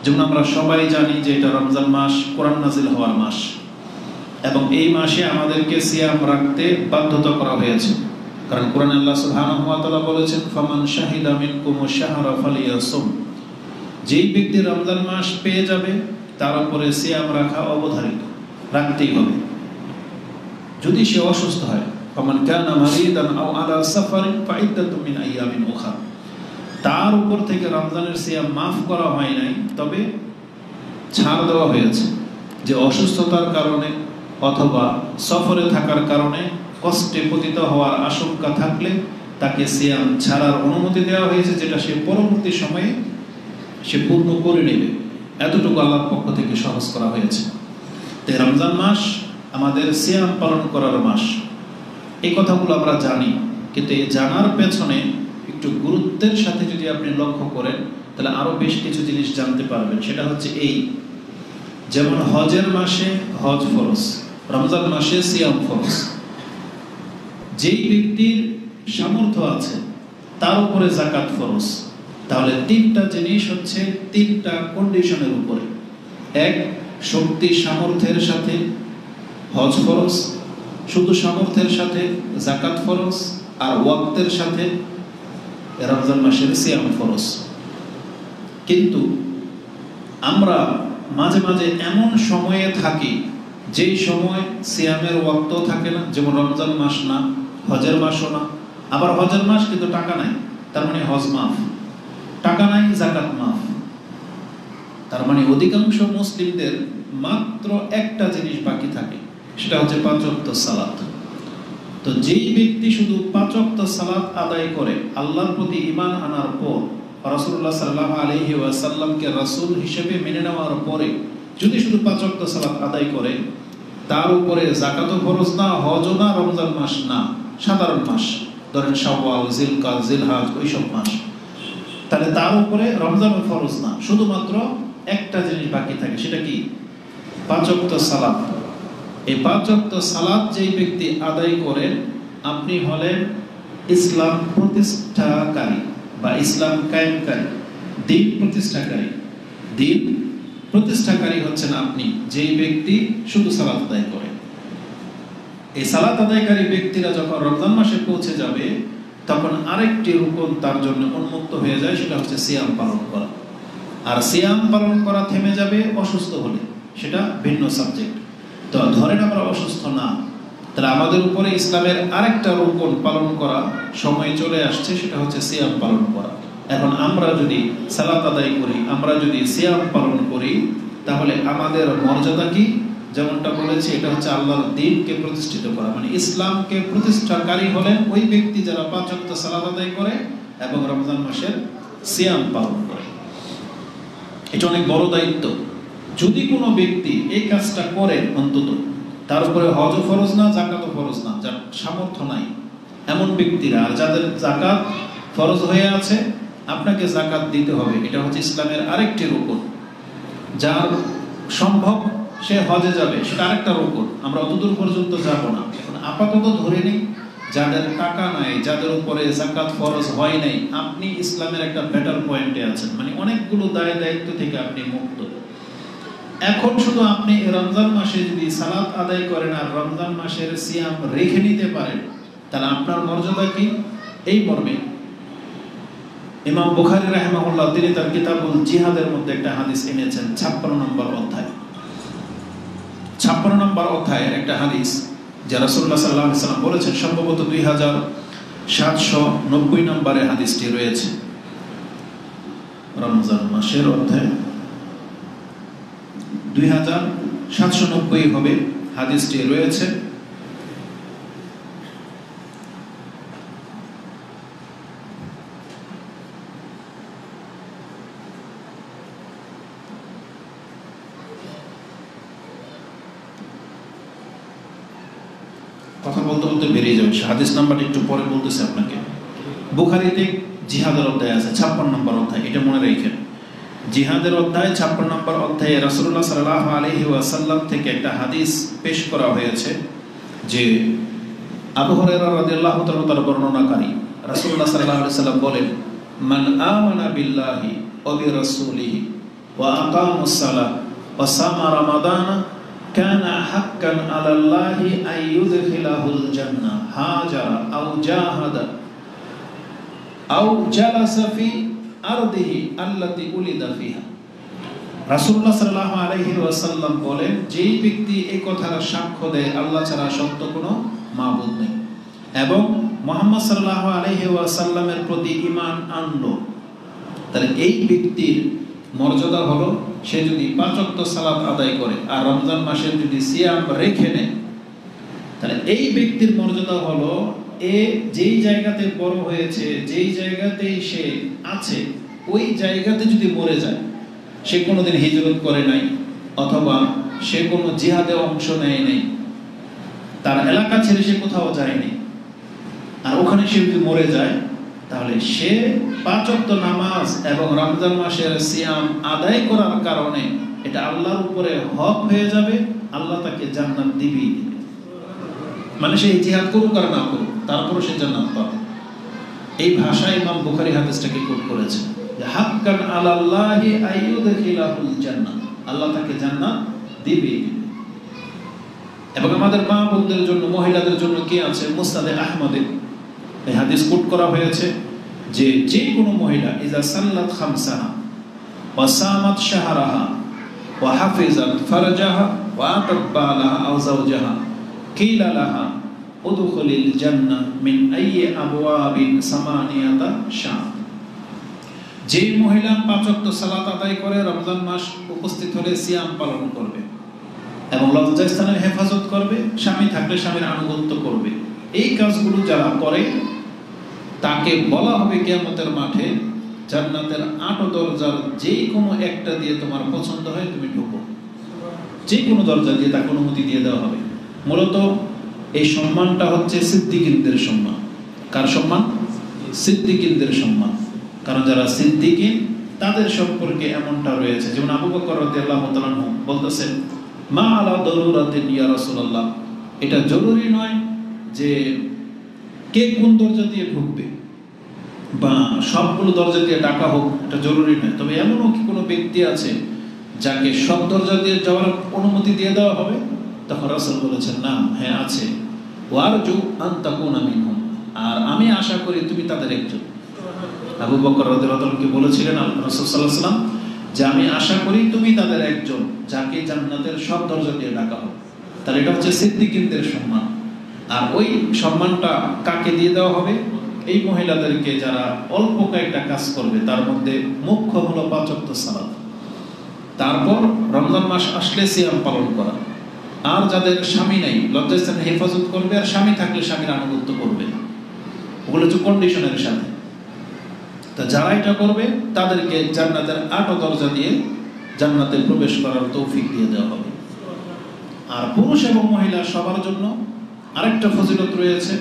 যেমন আমরা সবাই জানি যে এটা রমজান মাস, কোরআন নাজিল হওয়ার মাস, এবং এই মাসে আমাদেরকে সিয়াম রাখতে বাধ্যতা করা হয়েছে। কারণ কোরআনে আল্লাহ সুবহানাহু ওয়া তাআলা বলেছেন, ফামান শাহিদা মিনকুমুশ শাহরা ফালিয়াসুম, যেই ব্যক্তি রমজান মাস পেয়ে যাবে তার উপরে সিয়াম রাখা অবধারিত, রাখতেই হবে। যদি সে অসুস্থ হয়, ফামান কানা মারিদান আও আলা সাফারিন ফাইদ্দাতুম মিন আইয়ামিন উখরা, তার উপর থেকে রমজানের সিয়াম মাফ করা হয় নাই, তবে ছাড় দেওয়া হয়েছে যে অসুস্থতার কারণে অথবা সফরে থাকার কারণে কষ্টে পতিত হওয়ার আশঙ্কা থাকলে তাকে সিয়াম ছাড়ার অনুমতি দেওয়া হয়েছে, যেটা সে পরবর্তী সময়ে সে পূর্ণ করে নেবে। এতটুকু আল্লাহর পক্ষ থেকে সহজ করা হয়েছে। তাই রমজান মাস আমাদের সিয়াম পালন করার মাস, এই কথাগুলো আমরা জানি, কিন্তু এই জানার পেছনে একটু গুরুত্বের সাথে যদি আপনি লক্ষ্য করেন তাহলে আরো বেশ কিছু জিনিস জানতে পারবেন। সেটা হচ্ছে এই, যেমন হজের মাসে হজ ফরজ, রমজান মাসে সিয়াম ফরজ। যেই ব্যক্তির সামর্থ্য আছে তার উপরে যাকাত ফরজ। তাহলে তিনটা জিনিস হচ্ছে তিনটা কন্ডিশনের উপরে। এক, শক্তি সামর্থ্যের সাথে হজ ফরজ, শুধু সামর্থ্যের সাথে যাকাত ফরজ, আর ওয়াক্তের সাথে রমজান মাসের সিয়াম ফরজ। কিন্তু আমরা মাঝে মাঝে এমন সময়ে থাকি যেই সময় সিয়ামের ওয়াক্ত থাকে না, যেমন রমজান মাস না, হজের মাসও না, আবার হজের মাস কিন্তু টাকা নাই, তার মানে হজ মাফ, টাকা নাই যাকাত মাফ। তার মানে অধিকাংশ মুসলিমদের মাত্র একটা জিনিস বাকি থাকে, সেটা হচ্ছে 5 ওয়াক্ত সালাত। তো যেই ব্যক্তি শুধু 5 ওয়াক্ত সালাত আদায় করে আল্লাহর প্রতি ঈমান আনার পর, রাসূলুল্লাহ সাল্লাল্লাহু আলাইহি ওয়াসাল্লামকে রাসূল হিসেবে মেনে নেওয়ার পরে যদি শুধু 5 ওয়াক্ত সালাত আদায় করে, তার উপরে যাকাতও ফরজ না, হজও না, রমজান মাস না, সাধারণ মাস, ধরেন শাওয়াল, জিলকাদ, জিলহজ, ওইসব মাস, তাহলে তার উপরে রমজানও ফরজ না, শুধুমাত্র একটা জিনিস বাকি থাকে, সেটা কি? 5 ওয়াক্ত সালাত। এই 5 ওয়াক্ত সালাত যেই ব্যক্তি আদায় করে, আপনি হলেন ইসলাম প্রতিষ্ঠাকারী বা ইসলাম কায়েমকারী, দিন প্রতিষ্ঠাকারী। দিন প্রতিষ্ঠাকারী হচ্ছেন আপনি, যেই ব্যক্তি শুধু সালাত আদায় করে। এই সালাত আদায়কারী ব্যক্তিরা যখন রমজান মাসে পৌঁছে যাবে, তখন আরেকটি রুকন তার জন্য উন্মুক্ত হয়ে যায়, সেটা হচ্ছে সিয়াম পালন করা। আর সিয়াম পালন করা থেমে যাবে অসুস্থ হলে, সেটা ভিন্ন সাবজেক্ট। তো ধরেন আমরা অসুস্থ না, তাহলে আমাদের উপরে ইসলামের আরেকটা রুকন পালন করা সময় চলে আসছে, সেটা হচ্ছে সিয়াম পালন করা। এখন আমরা যদি সালাত আদায় করি, আমরা যদি সিয়াম পালন করি, তাহলে আমাদের মর্যাদা কি? যেমনটা বলেছি, এটা হচ্ছে আল্লাহর দ্বীনকে প্রতিষ্ঠিত করা, মানে ইসলামকে প্রতিষ্ঠাকারী হলেন ওই ব্যক্তি যারা 5 ওয়াক্ত সালাত আদায় করে এবং রমজান মাসের সিয়াম পালন করে। এটা অনেক বড় দায়িত্ব। যদি কোনো ব্যক্তি এই কাজটা করে, অন্তত তার উপরে হজও ফরজ না, যাকাতও ফরজ না, যার সামর্থ্য নাই, এমন ব্যক্তিরা, আর যাদের যাকাত ফরজ হয়ে আছে, আপনাকে যাকাত দিতে হবে। এটা হচ্ছে ইসলামের আরেকটি রুকন। যার সম্ভব সে হজে যাবে, সেটা আরেকটা রুকন। আমরা অতদূর পর্যন্ত যাব না। এখন আপাতত ধরে নিই যাদের টাকা নাই, যাদের উপরে যাকাত ফরজ হয় নাই, আপনি ইসলামের একটা বেটার পয়েন্টে আছেন, মানে অনেকগুলো দায় দায়িত্ব থেকে আপনি মুক্ত। এখন শুধু আপনি রমজান মাসে যদি সালাত আদায় করেন আর রমজান মাসের সিয়াম রেখে নিতে পারেন, তাহলে আপনার মর্যাদা কি? এই মর্মে ইমাম বুখারী রাহিমাহুল্লাহ তিনি তার কিতাবুল জিহাদের মধ্যে একটা হাদিস এনেছেন, 56 নম্বর অধ্যায়। 56 নম্বর অধ্যায়ের একটা হাদিস, যা রাসূলুল্লাহ সাল্লাল্লাহু আলাইহি ওয়াসাল্লাম বলেছেন, সম্ভবত 2790 নম্বরে হাদিসটি রয়েছে। রমজান মাসের অধ্যায় 2790 হবে হাদিসটি রয়েছে। কথা বলতে বলতে বেরিয়ে যাবে, হাদিস নাম্বারটা একটু পরে বলতেছে আপনাকে। বুখারীতে জিহাদের অধ্যায় আছে 56 নম্বর অধ্যায়, এটা মনে রাখেন। জিহাদের অধ্যায় 56 নম্বর অধ্যায়ে রাসূলুল্লাহ সাল্লাল্লাহু আলাইহি ওয়াসাল্লাম থেকে একটা হাদিস পেশ করা হয়েছে, যে আবু হুরায়রা রাদিয়াল্লাহু তাআলা তার বর্ণনাকারী, রাসূলুল্লাহ সাল্লাল্লাহু আলাইহি ওয়াসাল্লাম বলেন, মান আমানা বিল্লাহি ওয়া বিরাসূলিহি ওয়া আকামুস সালাহ ওয়া সামা রমাদানা কানা হাক্কান আলাল্লাহি আইয়ুদখিলাহুল জান্নাহ হাজারা আও জাহাদা আও জালাসা ফি আরদিহি আল্লাতী উলিদা ফিহা। রাসূলুল্লাহ সাল্লাল্লাহু আলাইহি ওয়াসাল্লাম বলেন, যেই ব্যক্তি এই কথার সাক্ষ্য দেয় আল্লাহ ছাড়া সত্য কোনো মাবুদ নেই এবং মুহাম্মদ সাল্লাল্লাহু আলাইহি ওয়াসাল্লামের প্রতি ঈমান আনলো, তাহলে এই ব্যক্তির মর্যাদা হলো সে যদি 5 ওয়াক্ত সালাত আদায় করে আর রমজান মাসে যদি সিয়াম রেখে নেয়, তাহলে এই ব্যক্তির মর্যাদা হলো এ যেই জায়গাতে বড় হয়েছে, যেই জায়গাতেই সে আছে, ওই জায়গাতে যদি মরে যায়, সে কোনোদিন হিজরত করে নাই অথবা সে কোনো জিহাদে অংশ নেয় নাই, তার এলাকা ছেড়ে সে কোথাও যায়নি, আর ওখানে সে যদি মরে যায়, তাহলে সে 5 ওয়াক্ত নামাজ এবং রমজান মাসের সিয়াম আদায় করার কারণে এটা আল্লাহর উপরে হক হয়ে যাবে, আল্লাহ তাকে জান্নাত দিবেই দিবে। মানে সে জিহাদ করুক আর না করুক, তারপরও সে জান্নাত পাবে। এই ভাষায় ইমাম বুখারী হাদিসটাকে কোট করেছেন যে হাক্কান আলাল্লাহি আইয়ুদখিলাহুল জান্নাহ, আল্লাহ তাকে জান্নাত দিবেই দিবে। এবং আমাদের মা বোনদের জন্য, মহিলাদের জন্য কি আছে? মুসনাদে আহমদে এই হাদিস কোট করা হয়েছে যে যে কোনো মহিলা ইজা সাল্লাত খামসাহা ওয়া সামাত শাহরাহা ওয়া হাফিজাত ফারজাহা ওয়া আতাত বালাহা আও যাওজাহা কিলা লাহা উদখুলিল জান্নাহ মিন আইয়ি আবওয়াবিন সামানিয়াতা শাহ। যে মহিলা 5 ওয়াক্ত সালাত আদায় করে, রমজান মাস উপস্থিত হলে সিয়াম পালন করবে এবং লজ্জাস্থানের হেফাজত করবে, স্বামী থাকলে স্বামীর আনুগত্য করবে, এই কাজগুলো যারা করে তাকে বলা হবে কিয়ামতের মাঠে জান্নাতের 8 দরজার যে কোনো একটা দিয়ে তোমার পছন্দ হয় তুমি ঢোকো, যে কোনো দরজা দিয়ে তাকে অনুমতি দিয়ে দেওয়া হবে। মূলত এই সম্মানটা হচ্ছে সিদ্দিকিনদের সম্মান। কার সম্মান? সিদ্দিকিনদের সম্মান। কারণ যারা সিদ্দিকিন তাদের সম্পর্কে এমনটা রয়েছে, যেমন আবু বকর রাদিয়াল্লাহু তাআলা আনহু বলতেছেন, মা আলা দরুরাতিন ইয়া রাসূলুল্লাহ, এটা জরুরি নয় যে কে কোন দরজা দিয়ে ঢুকবে বা সবগুলো দরজা দিয়ে ডাকা হোক, এটা জরুরি নয়। তবে এমনও কি কোনো ব্যক্তি আছে যাকে সব দরজা দিয়ে যাওয়ার অনুমতি দিয়ে দেওয়া হবে? তখন রাসূল বলেছেন, না, হ্যাঁ আছে। ওয়ারজু আন তাকুনা মিনহুম, আর আমি আশা করি তুমি তাদের একজন। আবু বকর রাদিয়াল্লাহু তাআলা বলেছিলেন রাসূল সাল্লাল্লাহু আলাইহি ওয়াসাল্লাম যে আমি আশা করি তুমি তাদের একজন যাকে জান্নাতের সব দরজা দিয়ে ডাকা হবে। তাহলে এটা হচ্ছে সিদ্দিকিনদের সম্মান। আর ওই সম্মানটা কাকে দিয়ে দেওয়া হবে? এই মহিলাদেরকে যারা অল্প কয়েকটা কাজ করবে, তার মধ্যে মুখ্য হলো 5 ওয়াক্ত সালাত, তারপর রমজান মাস আসলে সিয়াম পালন করা, আর যাদের স্বামী নেই লজ্জাস্থানের হেফাজত করবে, আর স্বামী থাকলে স্বামীর আনুগত্য করবে। ওগুলো হচ্ছে কন্ডিশনের সাথে। তা যারা এটা করবে তাদেরকে জান্নাতের 8 দরজা দিয়ে জান্নাতে প্রবেশ করার তৌফিক দিয়ে দেওয়া হবে। আর পুরুষ এবং মহিলা সবার জন্য আরেকটা ফজিলত রয়েছে,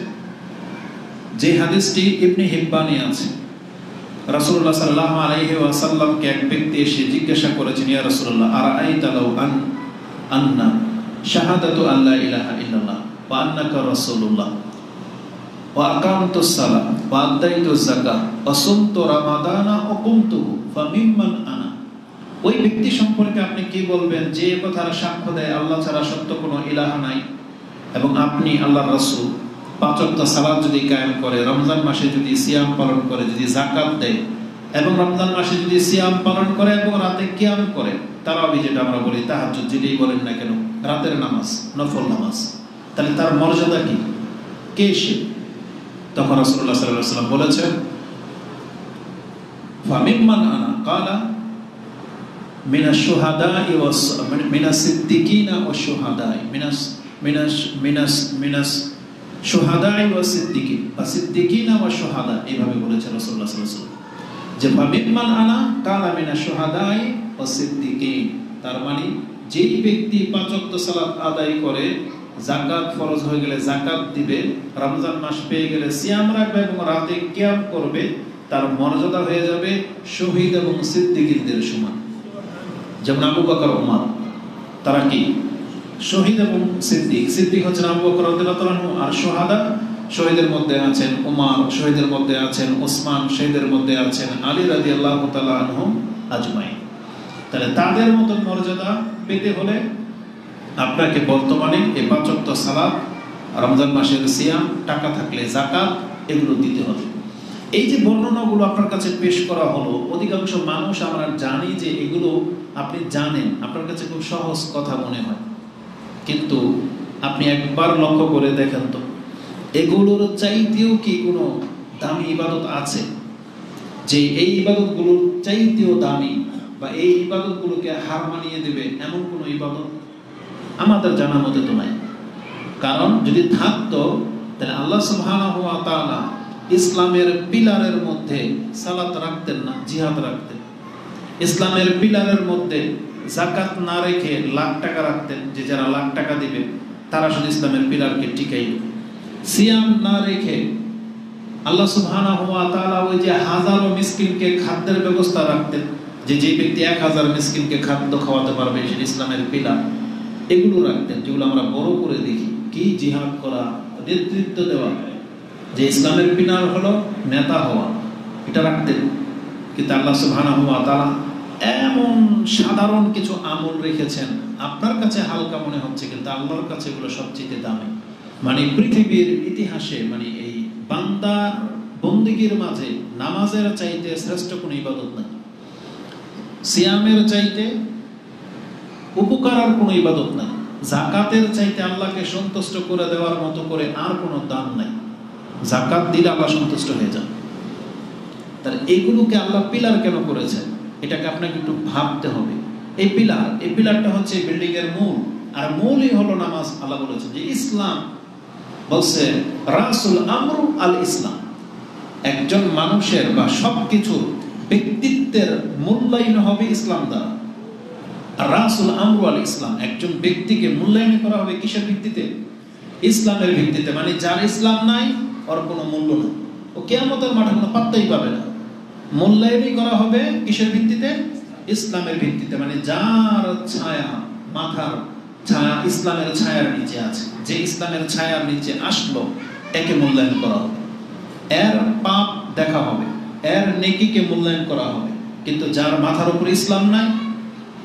যে হাদিসটি ইবনে হিব্বানে আছে। রাসূলুল্লাহ সাল্লাল্লাহু আলাইহি ওয়াসাল্লামকে এক ব্যক্তি এসে জিজ্ঞাসা করেছেন, ইয়া রাসূলুল্লাহ, আরাআইতা লাউ আন্না শাহাদাতু আল্লা ইলাহা ইল্লাল্লাহ ওয়া আন্নাকা রাসূলুল্লাহ ওয়া আকামতুস সালাহ ওয়া আদাইতুজ যাকাত ওয়া সুমতু রামাদানা ওয়া কুমতুহু ফামিম্মান আনা। ওই ব্যক্তি সম্পর্কে আপনি কি বলবেন যে কথার সাক্ষ্য দেয় আল্লাহ ছাড়া সত্য কোনো ইলাহ নাই এবং আপনি আল্লাহর রাসূল, 5 ওয়াক্ত সালাত যদি কায়েম করে, রমজান মাসে যদি সিয়াম পালন করে, যদি যাকাত দেয় এবং রমজান মাসে যদি সিয়াম পালন করে এবং রাতে কিয়াম করে, তারাবি যেটা আমরা বলি, তাহাজ্জুদ যেটাই বলেন না কেন, রাতের নামাজ, নফল নামাজ, তাহলে তার মর্যাদা কি? কে সে? তখন রাসূলুল্লাহ সাল্লাল্লাহু আলাইহি ওয়াসাল্লাম বলেছেন, ফামিম্মান আনা ক্বালা মিনাশ শুহাদা'i ওয়াস মিনাস সিদ্দিকিনা ওয়াশ শুহাদা'i মিনাস শুহাদা'i ওয়াস সিদ্দিকিন বা সিদ্দিকিনা ওয়াশ শুহাদা, এইভাবে বলেছেন রাসূলুল্লাহ সাল্লাল্লাহু আলাইহি ওয়াসাল্লাম যে ফামিম্মান আনা ক্বালা মিনাশ শুহাদা'i ওয়াস সিদ্দিকিন। তার মানে যেই ব্যক্তি 5 ওয়াক্ত সালাত আদায় করে, যাকাত ফরজ হয়ে গেলে যাকাত দিবে, রমজান মাস পেয়ে গেলে সিয়াম রাখবে এবং রাতে কিয়াম করবে, তার মর্যাদা হয়ে যাবে শহীদ এবং সিদ্দিকীদের সমান। যেমন আবু বকর, ওমর, তারা কি শহীদ এবং সিদ্দিক। সিদ্দিক হচ্ছেন আবু বকর রাদিয়াল্লাহু তাআলা আনহু, আর শুহাদা শহীদের মধ্যে আছেন ওমর, শহীদের মধ্যে আছেন ওসমান, শহীদের মধ্যে আছেন আলী রাদিয়াল্লাহু তাআলা আনহু আজমাইন। তাহলে তাদের মতন মর্যাদা পেতে হলে আপনাকে বর্তমানে এই 5 ওয়াক্ত সালাত, রমজান মাসের সিয়াম, টাকা থাকলে যাকাত, এগুলো দিতে হবে। এই যে বর্ণনাগুলো আপনার কাছে পেশ করা হলো, অধিকাংশ মানুষ আমরা জানি যে এগুলো আপনি জানেন, আপনার কাছে খুব সহজ কথা মনে হয়, কিন্তু আপনি একবার লক্ষ্য করে দেখেন তো এগুলোর চাইতেও কি কোনো দামি ইবাদত আছে যে এই ইবাদতগুলোর চাইতেও দামি বা এই ইবাদতগুলোকে হার মানিয়ে দেবে এমন কোনো ইবাদত আমাদের জানা মতে তো নাই। কারণ যদি থাকতো তাহলে আল্লাহ সুবহানাহু ওয়া তাআলা ইসলামের পিলারের মধ্যে সালাত রাখতেন না, জিহাদ রাখতেন। ইসলামের পিলারের মধ্যে যাকাত না রেখে লাখ টাকা রাখতেন, যে যারা লাখ টাকা দিবে তারা শুধু ইসলামের পিলারকে টিকাইবে। সিয়াম না রেখে আল্লাহ সুবহানাহু ওয়া তাআলা ওই যে হাজারো মিসকিনকে খাদ্যের ব্যবস্থা রাখতেন, যে যে ব্যক্তি 1000 মিসকিনকে খাদ্য খাওয়াতে পারবে সে ইসলামের পিলার, এগুলো রাখতেন, যেগুলো আমরা বড় করে দেখি। কি জিহাদ করা, নেতৃত্ব দেওয়া, যে ইসলামের পিলার হলো নেতা হওয়া, এটা রাখতেন। কিন্তু আল্লাহ সুবহানাহু ওয়া তাআলা এমন সাধারণ কিছু আমল রেখেছেন আপনার কাছে হালকা মনে হচ্ছে, কিন্তু আল্লাহর কাছে এগুলো সবচেয়ে দামি। মানে পৃথিবীর ইতিহাসে মানে এই বান্দা বন্দেগীর মাঝে নামাজের চাইতে শ্রেষ্ঠ কোনো ইবাদত নাই, সিয়ামের চাইতে উপকার আর কোনো ইবাদত নাই, যাকাতের চাইতে আল্লাহকে সন্তুষ্ট করে দেওয়ার মতো করে আর কোনো দান নাই। যাকাত দিলে আল্লাহ সন্তুষ্ট হয়ে যান। তাহলে এইগুলোকে আল্লাহ পিলার কেন করেছেন এটাকে আপনাকে একটু ভাবতে হবে। এই পিলারটা হচ্ছে বিল্ডিং এর মূল, আর মূলই হলো নামাজ। আল্লাহ বলেছেন যে ইসলাম বলছে রাসুল আমরু আল ইসলাম, একজন মানুষের বা সবকিছুর ব্যক্তিত্বের মূল্যায়ন হবে ইসলাম দ্বারা। রাসুল আমরু আল ইসলাম, একজন ব্যক্তিকে মূল্যায়ন করা হবে কিসের ভিত্তিতে? ইসলামের ভিত্তিতে। মানে যার ইসলাম নাই ওর কোনো মূল্য নেই, ও কিয়ামতের মাঠে কোনো পাত্তাই পাবে না। মূল্যায়নই করা হবে কিসের ভিত্তিতে? ইসলামের ভিত্তিতে। মানে যার ছায়া, মাথার ছায়া ইসলামের ছায়ার নিচে আছে, যে ইসলামের ছায়ার নিচে আসলো একে মূল্যায়ন করা হবে, এর পাপ দেখা হবে, এর নেকিকে মূল্যায়ন করা হবে। কিন্তু যার মাথার উপর ইসলাম নাই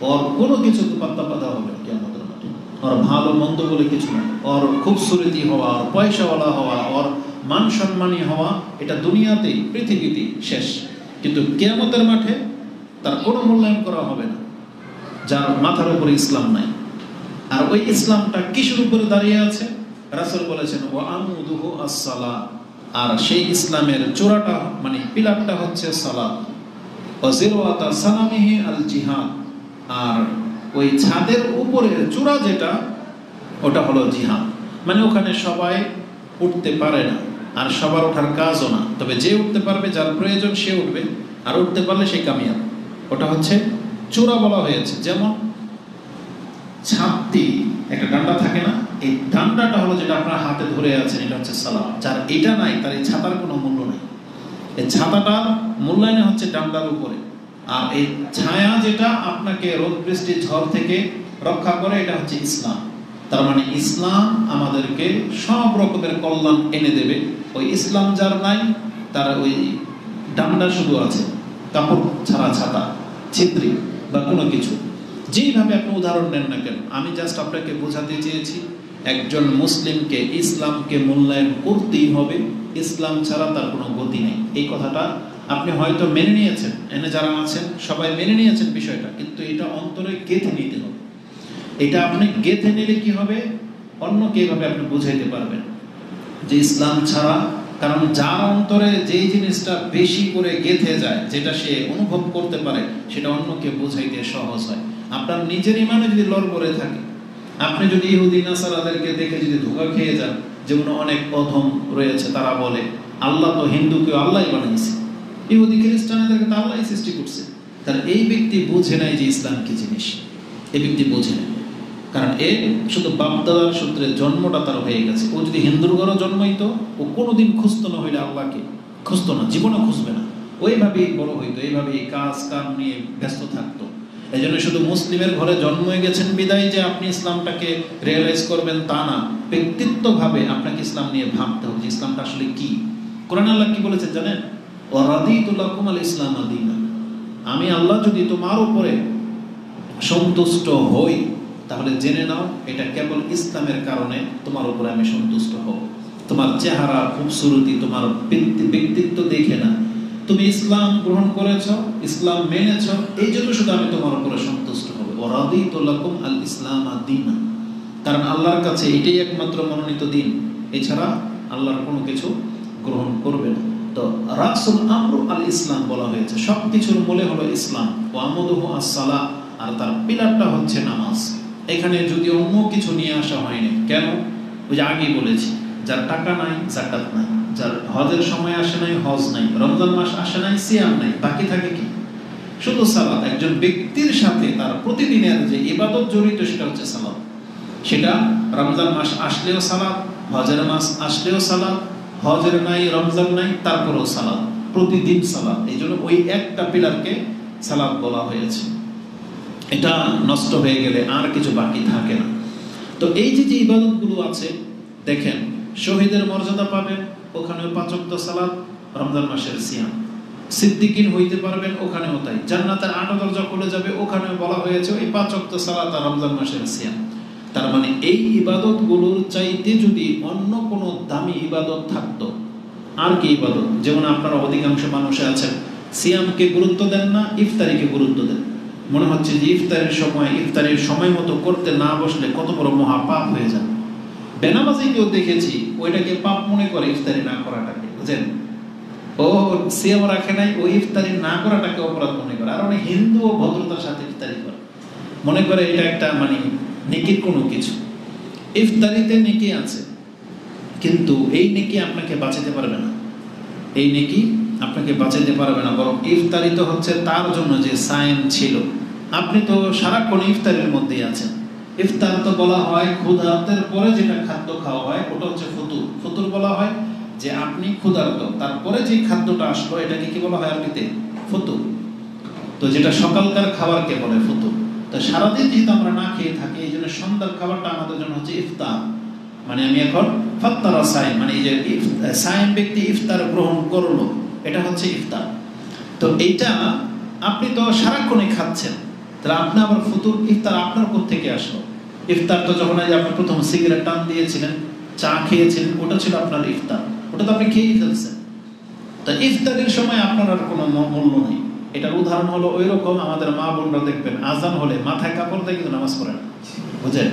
ওর কোনো কিছু পাত্তা পাতা হবে না কিয়ামতের মাঠে। ওর ভালো মন্দ বলে কিছু নাই, ওর খুবসুরতি হওয়া, ওর পয়সাওয়ালা হওয়া, ওর মান সম্মানী হওয়া, এটা দুনিয়াতেই পৃথিবীতেই শেষ। কিন্তু কিয়ামতের মাঠে তার কোনো মূল্যায়ন করা হবে না যার মাথার উপরে ইসলাম নাই। আর ওই ইসলামটা কিসের উপরে দাঁড়িয়ে আছে? রাসূল বলেছেন ওয়া আমুদুহু আস-সালাহ, আর সেই ইসলামের চূড়াটা মানে পিলারটা হচ্ছে সালাত। ওয়া জিরওয়াতা সানামিহি আল জিহাদ, আর ওই ছাদের উপরের চূড়া যেটা ওটা হলো জিহাদ। মানে ওখানে সবাই উঠতে পারে না, আর সবার ওঠার কাজও না, তবে যে উঠতে পারবে, যার প্রয়োজন সে উঠবে, আর উঠতে পারলে সেই কামিয়াব। ওটা হচ্ছে চূড়া বলা হয়েছে। যেমন ছাদটি একটা ডান্ডা থাকে না, এই ডান্ডাটা হলো যেটা আপনার হাতে ধরে আছেন, এটা হচ্ছে সালাত। যার এটা নাই তার এই ছাতার কোনো মূল্য নেই। এই ছাতাটা মূল্যায়ন হচ্ছে ডান্ডার উপরে, আর এই ছায়া যেটা আপনাকে রোদ বৃষ্টি ঝড় থেকে রক্ষা করে এটা হচ্ছে ইসলাম। তার মানে ইসলাম আমাদেরকে সব রকমের কল্যাণ এনে দেবে। ওই ইসলাম যার নাই তার ওই ডান্ডা শুধু আছে, কাপড় ছাড়া ছাতা, ছিদ্রি বা কোনো কিছু। যেইভাবে আপনি উদাহরণ নেন না কেন, আমি জাস্ট আপনাকে বোঝাতে চেয়েছি একজন মুসলিমকে ইসলামকে মূল্যায়ন করতেই হবে, ইসলাম ছাড়া তার কোনো গতি নেই। এই কথাটা আপনি হয়তো মেনে নিয়েছেন, এনে যারা আছেন সবাই মেনে নিয়েছেন বিষয়টা, কিন্তু এটা অন্তরে গেঁথে নিতে হবে। এটা আপনি গেঁথে নিলে কি হবে, অন্যকে এভাবে আপনি বুঝাইতে পারবেন যে ইসলাম ছাড়া। কারণ যার অন্তরে যেই জিনিসটা বেশি করে গেঁথে যায়, যেটা সে অনুভব করতে পারে, সেটা অন্যকে বোঝাইতে সহজ হয়। আপনার নিজের ইমানে যদি লড়বড়ে থাকে, আপনি যদি ইহুদি নাসারাদেরকে দেখে যদি ধোঁকা খেয়ে যান, যেমন অনেক অধম রয়েছে তারা বলে আল্লাহ তো হিন্দুকে আল্লাহই বানিয়েছে, ইহুদি খ্রিস্টানদেরকে তো আল্লাহই সৃষ্টি করছে, তাহলে এই ব্যক্তি বুঝে নাই যে ইসলাম কি জিনিস। এই ব্যক্তি বোঝে না, কারণ এ শুধু বাপদাদার সূত্রে জন্মটা তার হয়ে গেছে। ও যদি হিন্দুর ঘরে জন্মাইতো, ও কোনোদিন খুঁজতো না, হইলে আল্লাহকে খুঁজতো না, জীবনে খুঁজবে না, ওইভাবেই বড় হইতো, এইভাবেই কাজ কাম নিয়ে ব্যস্ত থাকতো। এই জন্য শুধু মুসলিমের ঘরে জন্ম হয়ে গেছেন বিদায় যে আপনি ইসলামটাকে রিয়েলাইজ করবেন তা না, ব্যক্তিত্বভাবে আপনাকে ইসলাম নিয়ে ভাবতে হবে যে ইসলামটা আসলে কি। কোরআন আল্লাহ কি বলেছেন জানেন? ওয়া রাদিতু লাকুম আল ইসলাম দীনা, আমি আল্লাহ যদি তোমার উপরে সন্তুষ্ট হই, তাহলে জেনে নাও এটা কেবল ইসলামের কারণে তোমার উপরে আমি সন্তুষ্ট হব। তোমার চেহারা, খুবসুরতি, তোমার ব্যক্তিত্ব দেখে না, তুমি ইসলাম গ্রহণ করেছ, ইসলাম মেনেছ, এই জন্য শুধু আমি তোমার উপরে সন্তুষ্ট হব। ওয়ারাদিতু লাকুম আল ইসলাম দীনা, কারণ আল্লাহর কাছে এটাই একমাত্র মনোনীত দিন, এছাড়া আল্লাহর কোনো কিছু গ্রহণ করবে না। তো রাসুল আমরু আল ইসলাম বলা হয়েছে, সবকিছুর মূলে হলো ইসলাম। ও আমদুহু আস-সালাহ, আর তার পিলারটা হচ্ছে নামাজ। এখানে যদি অন্য কিছু নিয়ে আসা হয়নি, কেন? ওই যে আগেই বলেছি, যার টাকা নাই যাকাত নাই, যার হজের সময় আসে নাই হজ নাই, রমজান মাস আসে নাই সিয়াম নাই, বাকি থাকে কি? শুধু সালাত। একজন ব্যক্তির সাথে তার প্রতিদিনের যে ইবাদত জড়িত সেটা হচ্ছে সালাত। সেটা রমজান মাস আসলেও সালাত, হজের মাস আসলেও সালাত, হজের নাই রমজান নাই তারপরেও সালাত, প্রতিদিন সালাত। এই জন্য ওই একটা পিলারকে সালাত বলা হয়েছে। এটা নষ্ট হয়ে গেলে আর কিছু বাকি থাকে না। তো এই যে যে ইবাদতগুলো আছে, দেখেন শহীদের মর্যাদা পাবেন, ওখানেও 5 ওয়াক্ত সালাত, রমজান মাসের সিয়াম। সিদ্দিকিন হইতে পারবেন, ওখানেও তাই। জান্নাতের 8 দরজা খুলে যাবে, ওখানেও বলা হয়েছে ওই 5 ওয়াক্ত সালাত আর রমজান মাসের সিয়াম। তার মানে এই ইবাদতগুলোর চাইতে যদি অন্য কোনো দামি ইবাদত থাকতো, আর কি ইবাদত? যেমন আপনারা অধিকাংশ মানুষ আছেন সিয়ামকে গুরুত্ব দেন না, ইফতারিকে গুরুত্ব দেন। মনে হচ্ছে যে ইফতারের সময় মতো করতে না বসলে কত বড় মহাপাপ হয়ে যায়। বেনামাজি কেউ দেখেছি ওইটাকে পাপ মনে করে, ইফতারি না করাটাকে, বুঝেন? ও সিয়াম রাখে নাই, ও ইফতারি না করাটাকে অপরাধ মনে করে। আর অনেক হিন্দু ও ভদ্রতার সাথে ইফতারি করে, মনে করে এটা একটা মানে নেকির কোনো কিছু। ইফতারিতে নেকি আছে, কিন্তু এই নেকি আপনাকে বাঁচাতে পারবে না, এই নেকি আপনাকে বাঁচাতে পারবে না। বরং ইফতারি তো হচ্ছে তার জন্য যে সায়েম ছিল, আপনি তো সারাক্ষণ ইফতারের মধ্যেই আছেন। ইফতার তো বলা হয় ক্ষুধার্তের পরে যেটা খাদ্য খাওয়া হয়, ওটা হচ্ছে ফতুর। ফতুর বলা হয় যে আপনি ক্ষুধার্ত, তারপরে যে খাদ্যটা আসলো এটাকে কি বলা হয় আরবিতে? ফতুর। তো যেটা সকালকার খাবারকে বলে ফতুর। তো সারাদিন যেহেতু আমরা না খেয়ে থাকি, এই জন্য সন্ধ্যার খাবারটা আমাদের জন্য হচ্ছে ইফতার। মানে আমি এখন ফাত্তারা সাইম, মানে এই যে সাইম ব্যক্তি ইফতার গ্রহণ করলো, এটা হচ্ছে ইফতার। তো এইটা আপনি তো সারাক্ষণই খাচ্ছেন, তাহলে আপনি আবার ফতুর ইফতার আপনার কোথা থেকে আসলো? ইফতার তো যখন আপনি প্রথম সিগারেট টান দিয়েছিলেন, চা খেয়েছিলেন, ওটা ছিল আপনার ইফতার, ওটা তো আপনি খেয়েই ফেলছেন। তো ইফতারের সময় আপনার আর কোনো মূল্য নেই। এটার উদাহরণ হলো ওই রকম, আমাদের মা বোনরা দেখবেন আজান হলে মাথায় কাপড় দেয় কিন্তু নামাজ পড়ে না, বুঝেন?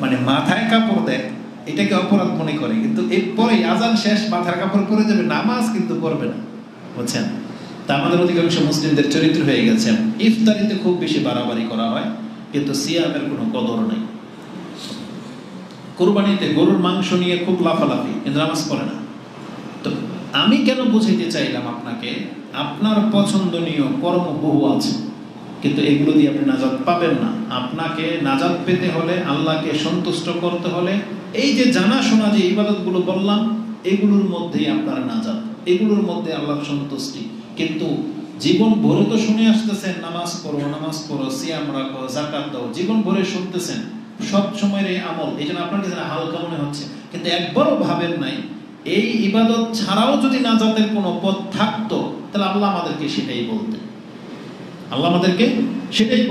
মানে মাথায় কাপড় দেয় এটাকে অপরাধ মনে করে, কিন্তু এরপরে আজান শেষ মাথার কাপড় পরে যাবে, নামাজ কিন্তু পড়বে না, বুঝছেন? তা আমাদের অধিকাংশ মুসলিমদের চরিত্র হয়ে গেছে, ইফতারিতে খুব বেশি বাড়াবাড়ি করা হয়, কিন্তু সিয়ামের কোনো কদর নাই। কুরবানিতে গরুর মাংস নিয়ে খুব লাফালাফি, কিন্তু নামাজ পড়ে না। তো আমি কেন বুঝাইতে চাইলাম আপনাকে, আপনার পছন্দনীয় কর্ম বহু আছে, কিন্তু এগুলো দিয়ে আপনি নাজাত পাবেন না। আপনাকে নাজাত পেতে হলে, আল্লাহকে সন্তুষ্ট করতে হলে, এই যে জানাশোনা যে ইবাদতগুলো বললাম, এগুলোর মধ্যেই আপনার নাজাত, এগুলোর মধ্যে আল্লাহর সন্তুষ্টি। কিন্তু জীবন ভরে তো শুনে আসতেছেন নামাজ পড়ো, সিয়াম রাখো, যাকাত দাও, জীবন ভরে শুনতেছেন, সব সময়ের এই আমল, এই জন্য আপনার কাছে হালকা মনে হচ্ছে, কিন্তু একবারও ভাবেন নাই এই ইবাদত ছাড়াও যদি নাজাতের কোনো পথ থাকতো, তাহলে আল্লাহ আমাদেরকে সেটাই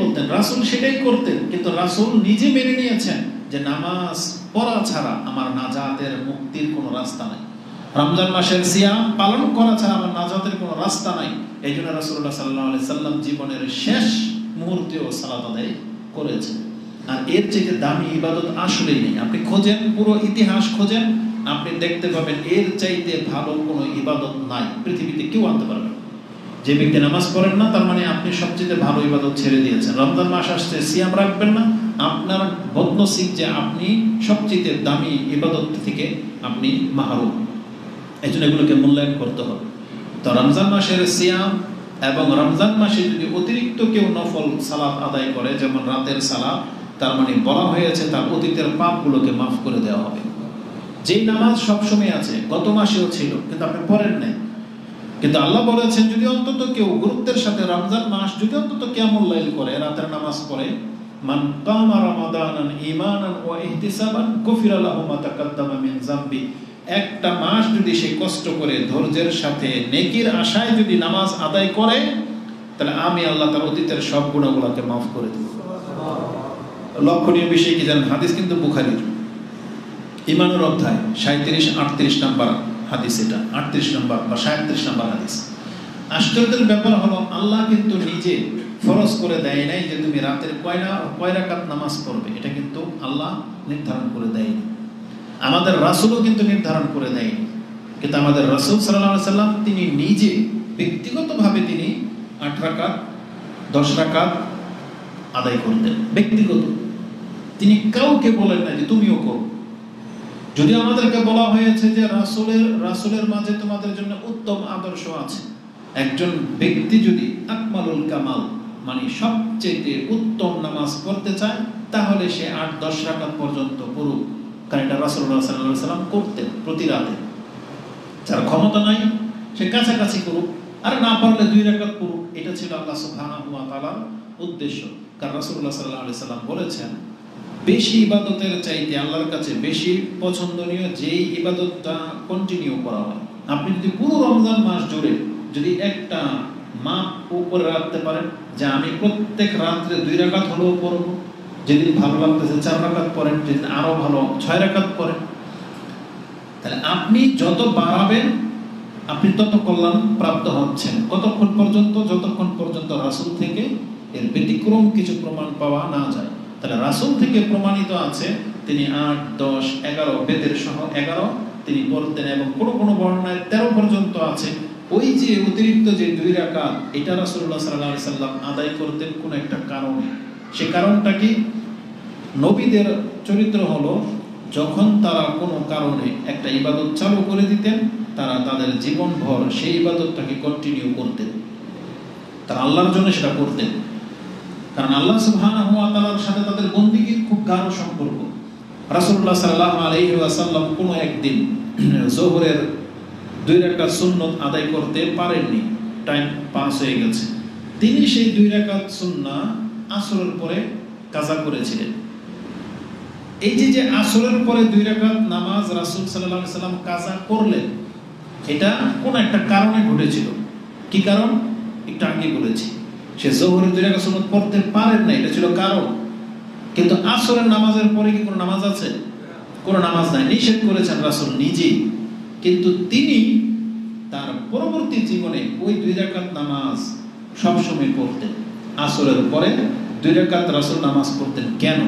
বলতেন। রাসূল সেটাই করতেন, কিন্তু রাসূল নিজে মেনে নিয়েছেন যে নামাজ পড়া ছাড়া আমার নাজাতের মুক্তির কোনো রাস্তা নাই, রমজান মাসের সিয়াম পালন করা ছাড়া আমার নাজাতের কোনো রাস্তা নাই। এই জন্য রাসূলুল্লাহ সাল্লাল্লাহু আলাইহি সাল্লাম জীবনের শেষ মুহূর্তেও সালাত আদায় করেছেন। আর এর চেয়ে দামি ইবাদত আসলেই নেই। আপনি খোঁজেন, পুরো ইতিহাস খোঁজেন, আপনি দেখতে পাবেন এর চাইতে ভালো কোনো ইবাদত নাই, পৃথিবীতে কেউ আনতে পারবে না। যে ব্যক্তি নামাজ পড়েন না, তার মানে আপনি সবচেয়ে ভালো ইবাদত ছেড়ে দিয়েছেন। রমজান মাস আসছে, সিয়াম রাখবেন না, আপনার বদনসিব যে আপনি সবচেয়ে দামি ইবাদত থেকে আপনি মাহরুম। এই জন্য এগুলোকে মূল্যায়ন করতে হবে। তো রমজান মাসের সিয়াম এবং রমজান মাসে যদি অতিরিক্ত কেউ নফল সালাত আদায় করে, যেমন রাতের সালাত, তার মানে বলা হয়েছে তার অতীতের পাপগুলোকে মাফ করে দেওয়া হবে। যেই নামাজ সবসময় আছে, গত মাসেও ছিল, কিন্তু আপনি পড়েন নাই, কিন্তু আল্লাহ বলেছেন যদি অন্তত কেউ গুরুত্বের সাথে রমজান মাস যদি অন্তত কিয়ামুল লাইল করে, রাতের নামাজ পড়ে, মান কামা রমাদানান ঈমানান ওয়া ইহতিসাবান গুফিরা লাহু মা তাকাদ্দামা মিন যামবি। একটা মাস যদি সে কষ্ট করে ধৈর্যের সাথে নেকির আশায় যদি নামাজ আদায় করে, তাহলে আমি আল্লাহ তার অতীতের সব গুনাহগুলোকে মাফ করে দেব। লক্ষণীয় বিষয় কি জানেন? হাদিস কিন্তু বুখারীর ঈমানের অধ্যায় 37-38 নম্বর হাদিস, এটা 38 নম্বর বা 37 নম্বর হাদিস। আশ্চর্যের ব্যাপার হলো আল্লাহ কিন্তু নিজে ফরজ করে দেয় নাই যে তুমি রাতের কয় রাকাত নামাজ পড়বে, এটা কিন্তু আল্লাহ নির্ধারণ করে দেয়নি। আমাদের রাসূলও কিন্তু নির্ধারণ করে দেয়নি, কিন্তু আমাদের রাসূল সাল্লাল্লাহু আলাইহি সাল্লাম তিনি নিজে ব্যক্তিগতভাবে তিনি 8 রাকাত 10 রাকাত আদায় করতেন। ব্যক্তিগত, তিনি কাউকে বলেন না যে তুমিও করো। যদি আমাদেরকে বলা হয়েছে যে রাসূলের মাঝে তোমাদের জন্য উত্তম আদর্শ আছে, একজন ব্যক্তি যদি আকমালুল কামাল মানে সবচেয়ে উত্তম নামাজ পড়তে চায় তাহলে সে 8-10 রাকাত পর্যন্ত পড়ুক, কারণ এটা রাসূলুল্লাহ সাল্লাল্লাহু আলাইহি সাল্লাম করতেন প্রতি রাতে। যার ক্ষমতা নাই সে কাছাকাছি করুক, আর না পারলে 2 রাকাত পড়ুক। এটা ছিল আল্লাহ সুবহানাহু ওয়া তাআলার উদ্দেশ্য। কারণ রাসূলুল্লাহ সাল্লাল্লাহু আলাইহি সাল্লাম বলেছেন, বেশি ইবাদতের চাইতে আল্লাহর কাছে বেশি পছন্দনীয় যেই ইবাদতটা কন্টিনিউ করা হয়। আপনি যদি পুরো রমজান মাস জুড়ে যদি একটা মাপ উপরে রাখতে পারেন যে আমি প্রত্যেক রাত্রে 2 রাকাত হলেও পড়ব, যেদিন ভালো লাগতেছে 4 রাকাত পড়েন, যেদিন আরো ভালো 6 রাকাত পড়েন, তাহলে আপনি যত বাড়াবেন আপনি তত কল্যাণ প্রাপ্ত হচ্ছেন। কতক্ষণ পর্যন্ত? যতক্ষণ পর্যন্ত রাসূল থেকে এর ব্যতিক্রম কিছু প্রমাণ পাওয়া না যায়। তাহলে রাসূল থেকে প্রমাণিত আছে তিনি 8, 10, 11 বেতের সহ 11 তিনি পড়তেন, এবং কোনো বর্ণনায় 13 পর্যন্ত আছে। ওই যে অতিরিক্ত যে 2 রাকাত এটা রাসূলুল্লাহ সাল্লাল্লাহু আলাইহি সাল্লাম আদায় করতেন কোন একটা কারণে। সে কারণটা কি? নবীদের চরিত্র হলো যখন তারা কোনো কারণে একটা ইবাদত চালু করে দিতেন, তারা তাদের জীবনভর সেই ইবাদতটাকে কন্টিনিউ করতেন, তারা আল্লাহর জন্য সেটা করতেন। কারণ আল্লাহ সুবহানাহু ওয়া তাআলার সাথে তাদের বন্দেগীর খুব গাঢ় সম্পর্ক। রাসূলুল্লাহ সাল্লাল্লাহু আলাইহি ওয়াসাল্লাম কোনো একদিন যোহরের 2 রাকাত সুন্নত আদায় করতে পারেননি, টাইম পাস হয়ে গেছে। তিনি সেই 2 রাকাত সুন্নাহ আসরের পরে কাজা করেছিলেন। এই যে আসরের পরে 2 রাকাত নামাজ রাসূল সাল্লাল্লাহু আলাইহি সাল্লাম কাজা করলেন, এটা কোন একটা কারণে ঘটেছিল। কি কারণ? একটু আগে বলেছি, সে যোহরের 2 রাকাত সুন্নাত পড়তে পারেন না, এটা ছিল কারণ। কিন্তু আসরের নামাজের পরে কি কোনো নামাজ আছে? কোনো নামাজ নাই, নিষেধ করেছেন রাসূল নিজেই। কিন্তু তিনি তার পরবর্তী জীবনে ওই 2 রাকাত নামাজ সবসময় পড়তেন। আসরের পরে 2 রাকাত রাসূল নামাজ পড়তেন। কেন?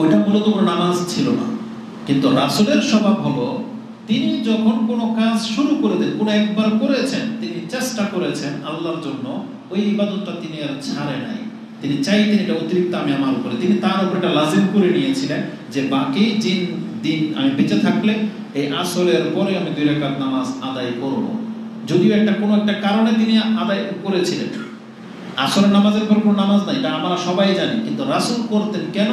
ওইটা মূলত কোনো নামাজ ছিল না, কিন্তু রাসূলের স্বভাব হলো তিনি যখন কোনো কাজ শুরু করে দেন, কোনো একবার করেছেন, তিনি চেষ্টা করেছেন আল্লাহর জন্য, ওই ইবাদতটা তিনি আর ছাড়ে নাই। তিনি চাইতেন এটা অতিরিক্ত আমি আমার উপরে, তিনি তার উপরে এটা লাজিম করে নিয়েছিলেন যে বাকি দিন আমি বেঁচে থাকলে এই আসরের পরে আমি 2 রাকাত নামাজ আদায় করব। যদিও কোনো একটা কারণে তিনি আদায় করেছিলেন। আসরের নামাজের পর কোনো নামাজ নাই, এটা আমরা সবাই জানি, কিন্তু রাসূল করতেন। কেন?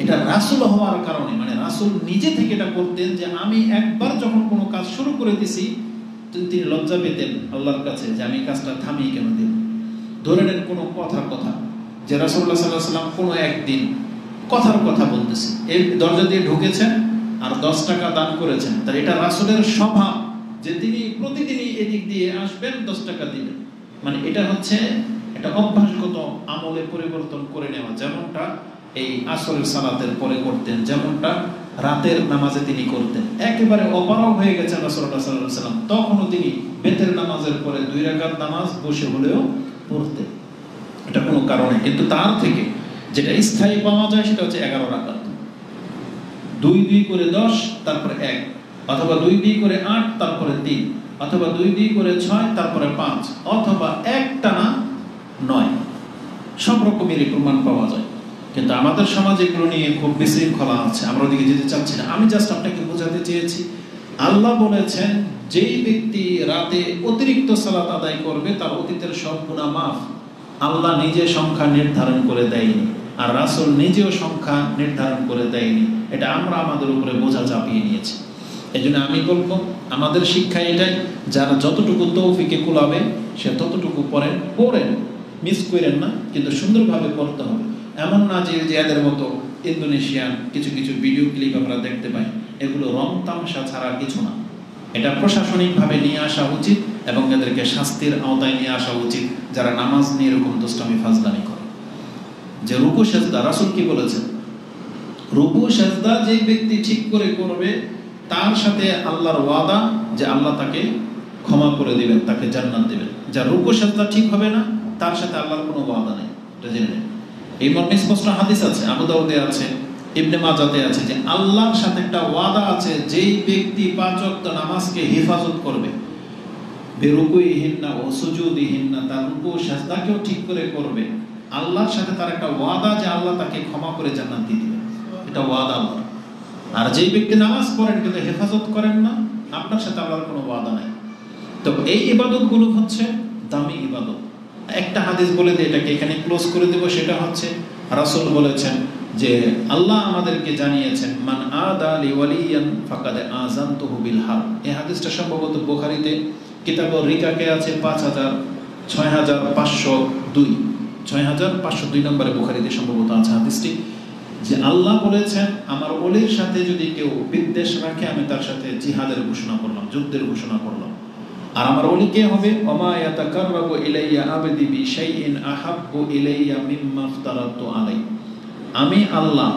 এটা রাসূল হওয়ার কারণে, মানে রাসূল নিজে থেকে এটা করতেন যে আমি একবার যখন কোনো কাজ শুরু করে দিছি, তিনি লজ্জা পেতেন আল্লাহর কাছে যে আমি কাজটা থামিয়ে কেন দেব। ধরে নেন কোনো কথার কথা, যে রাসূলুল্লাহ সাল্লাল্লাহু আলাইহি ওয়াসাল্লাম কোনো একদিন কথার কথা বলতেছে, এই দরজা দিয়ে ঢুকেছেন আর 10 টাকা দান করেছেন, তার এটা রাসূলের স্বভাব যে তিনি প্রতিদিনই এদিক দিয়ে আসবেন, 10 টাকা দিবেন। মানে এটা হচ্ছে এটা অভ্যাসগত আমলে পরিবর্তন করে নেওয়া, যেমনটা এই আসরের সালাতের পরে করতেন, যেমনটা রাতের নামাজে তিনি করতেন। একেবারে অপারগ হয়ে গেছেন রাসূলুল্লাহ সাল্লাল্লাহু আলাইহি ওয়াসাল্লাম, তখনও তিনি বেতের নামাজের পরে 2 রাকাত নামাজ বসে হলেও পড়তেন। এটা কোনো কারণে, কিন্তু তার থেকে যেটা স্থায়ী পাওয়া যায় সেটা হচ্ছে 11 রাকাত, 2 করে 10 তারপরে 1, অথবা 2 করে 8 তারপরে 3, অথবা 2 করে 6 তারপরে 5, অথবা একটানা 9। সব রকমেরই প্রমাণ পাওয়া যায়। কিন্তু আমাদের সমাজে এগুলো নিয়ে খুব বিশৃঙ্খলা আছে, আমরা ওদিকে যেতে চাচ্ছি না। আমি জাস্ট আপনাকে বোঝাতে চেয়েছি, আল্লাহ বলেছেন যেই ব্যক্তি রাতে অতিরিক্ত সালাত আদায় করবে তার অতীতের সব গুনাহ মাফ। আল্লাহ নিজে সংখ্যা নির্ধারণ করে দেয়নি, আর রাসূল নিজেও সংখ্যা নির্ধারণ করে দেয়নি। এটা আমরা আমাদের উপরে বোঝা চাপিয়ে নিয়েছি। এজন্য আমি বলবো আমাদের শিক্ষা এটাই, যারা যতটুকু তৌফিকে কুলাবে সে ততটুকু পড়েন, মিস করেন না, কিন্তু সুন্দরভাবে পড়তে হবে। এমন না যে এদের মতো ইন্দোনেশিয়ান কিছু ভিডিও ক্লিপ আমরা দেখতে পাই, এগুলো রং তামাশা ছাড়া কিছু না। এটা প্রশাসনিকভাবে নিয়ে আসা উচিত এবং এদেরকে শাস্তির আওতায় নিয়ে আসা উচিত যারা নামাজ নিয়ে এরকম দুষ্টামি ফাজলামি করে। যে রুকু সেজদা, রাসূল কি বলেছেন, রুকু সেজদা যেই ব্যক্তি ঠিক করে করবে তার সাথে আল্লাহর ওয়াদা যে আল্লাহ তাকে ক্ষমা করে দিবেন, তাকে জান্নাত দিবেন। যার রুকু সেজদা ঠিক হবে না তার সাথে আল্লাহর কোনো ওয়াদা নেই, এটা জেনে নেন। এই মর্মে স্পষ্ট হাদিস আছে, আবু দাউদে আছে, ইবনে মাজাতে আছে, যে আল্লাহর সাথে একটা ওয়াদা আছে, যেই ব্যক্তি 5 ওয়াক্ত নামাজকে হেফাজত করবে, বেরুকুইহিন্না ও সুজুদিহিন্না, তার রুকু সেজদাকেও ঠিক করে করবে, আল্লাহর সাথে তার একটা ওয়াদা যে আল্লাহ তাকে ক্ষমা করে জান্নাত দিয়ে দিবেন, এটা ওয়াদা আল্লাহ। আর যেই ব্যক্তি নামাজ পড়েন কিন্তু হেফাজত করেন না, আপনার সাথে আল্লাহর কোনো ওয়াদা নাই। তো এই ইবাদতগুলো হচ্ছে দামি ইবাদত। একটা হাদিস বলে দিয়ে এটাকে এখানে ক্লোজ করে দেব, সেটা হচ্ছে রাসূল বলেছেন যে আল্লাহ আমাদেরকে জানিয়েছেন, মান আদা লিওয়ালিয়ান ফাকাদ আযানতুহু বিল হারব। এই হাদিসটা সম্ভবত বুখারীতে কিতাবুর রিকাকে আছে 6502 নম্বরে বুখারীতে সম্ভবত আছে হাদিসটি, যে আল্লাহ বলেছেন আমার ওলির সাথে যদি কেউ বিদ্বেষ রাখে আমি তার সাথে জিহাদের ঘোষণা করলাম, যুদ্ধের ঘোষণা করলাম। আর আমার ওলি কে হবে, ওমা ইয়াতাকাররাবু ইলাইয়া আবদি বিশাইইন আহাব্বু ইলাইয়া মিম্মা ইফতারাতু আলাইহি। আমি আল্লাহ,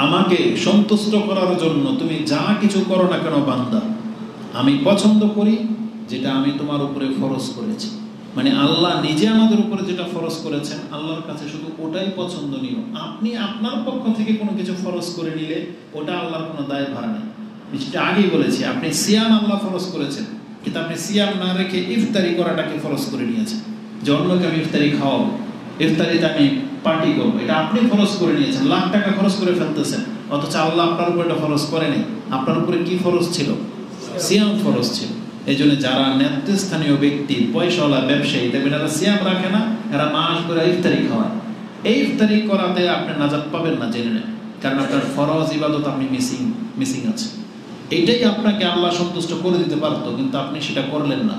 আমাকে সন্তুষ্ট করার জন্য তুমি যা কিছু করো না কেন বান্দা, আমি পছন্দ করি যেটা আমি তোমার উপরে ফরজ করেছি। মানে আল্লাহ নিজে আমাদের উপরে যেটা ফরজ করেছেন আল্লাহর কাছে শুধু ওটাই পছন্দনীয়। আপনি আপনার পক্ষ থেকে কোনো কিছু ফরজ করে নিলে ওটা আল্লাহর কোনো দায় ভার নেই। যেটা আগেই বলেছি, আপনি সিয়াম আল্লাহ ফরজ করেছেন, কিন্তু আপনি সিয়াম না রেখে ইফতারি করাটাকে ফরজ করে নিয়েছেন, যে অন্যকে আমি ইফতারি খাওয়াবো, ইফতারিতে আমি পার্টি করবো, এটা আপনি ফরজ করে নিয়েছেন, লাখ টাকা খরচ করে ফেলতেছেন, অথচ আল্লাহ আপনার উপর এটা ফরজ করেনি। আপনার উপরে কি ফরজ ছিল? সিয়াম ফরজ ছিল। এই জন্য যারা নেতৃস্থানীয় ব্যক্তি, পয়সাওয়ালা ব্যবসায়ী, দেখবেন এরা সিয়াম রাখে না, এরা মাস করে ইফতারি খাওয়ায়। এই ইফতারি করাতে আপনি নাজাত পাবেন না, জেনে নেন, কারণ আপনার ফরজ ইবাদত আপনি মিসিং আছে। এইটাই আপনাকে আল্লাহ সন্তুষ্ট করে দিতে পারতো, কিন্তু আপনি সেটা করলেন না।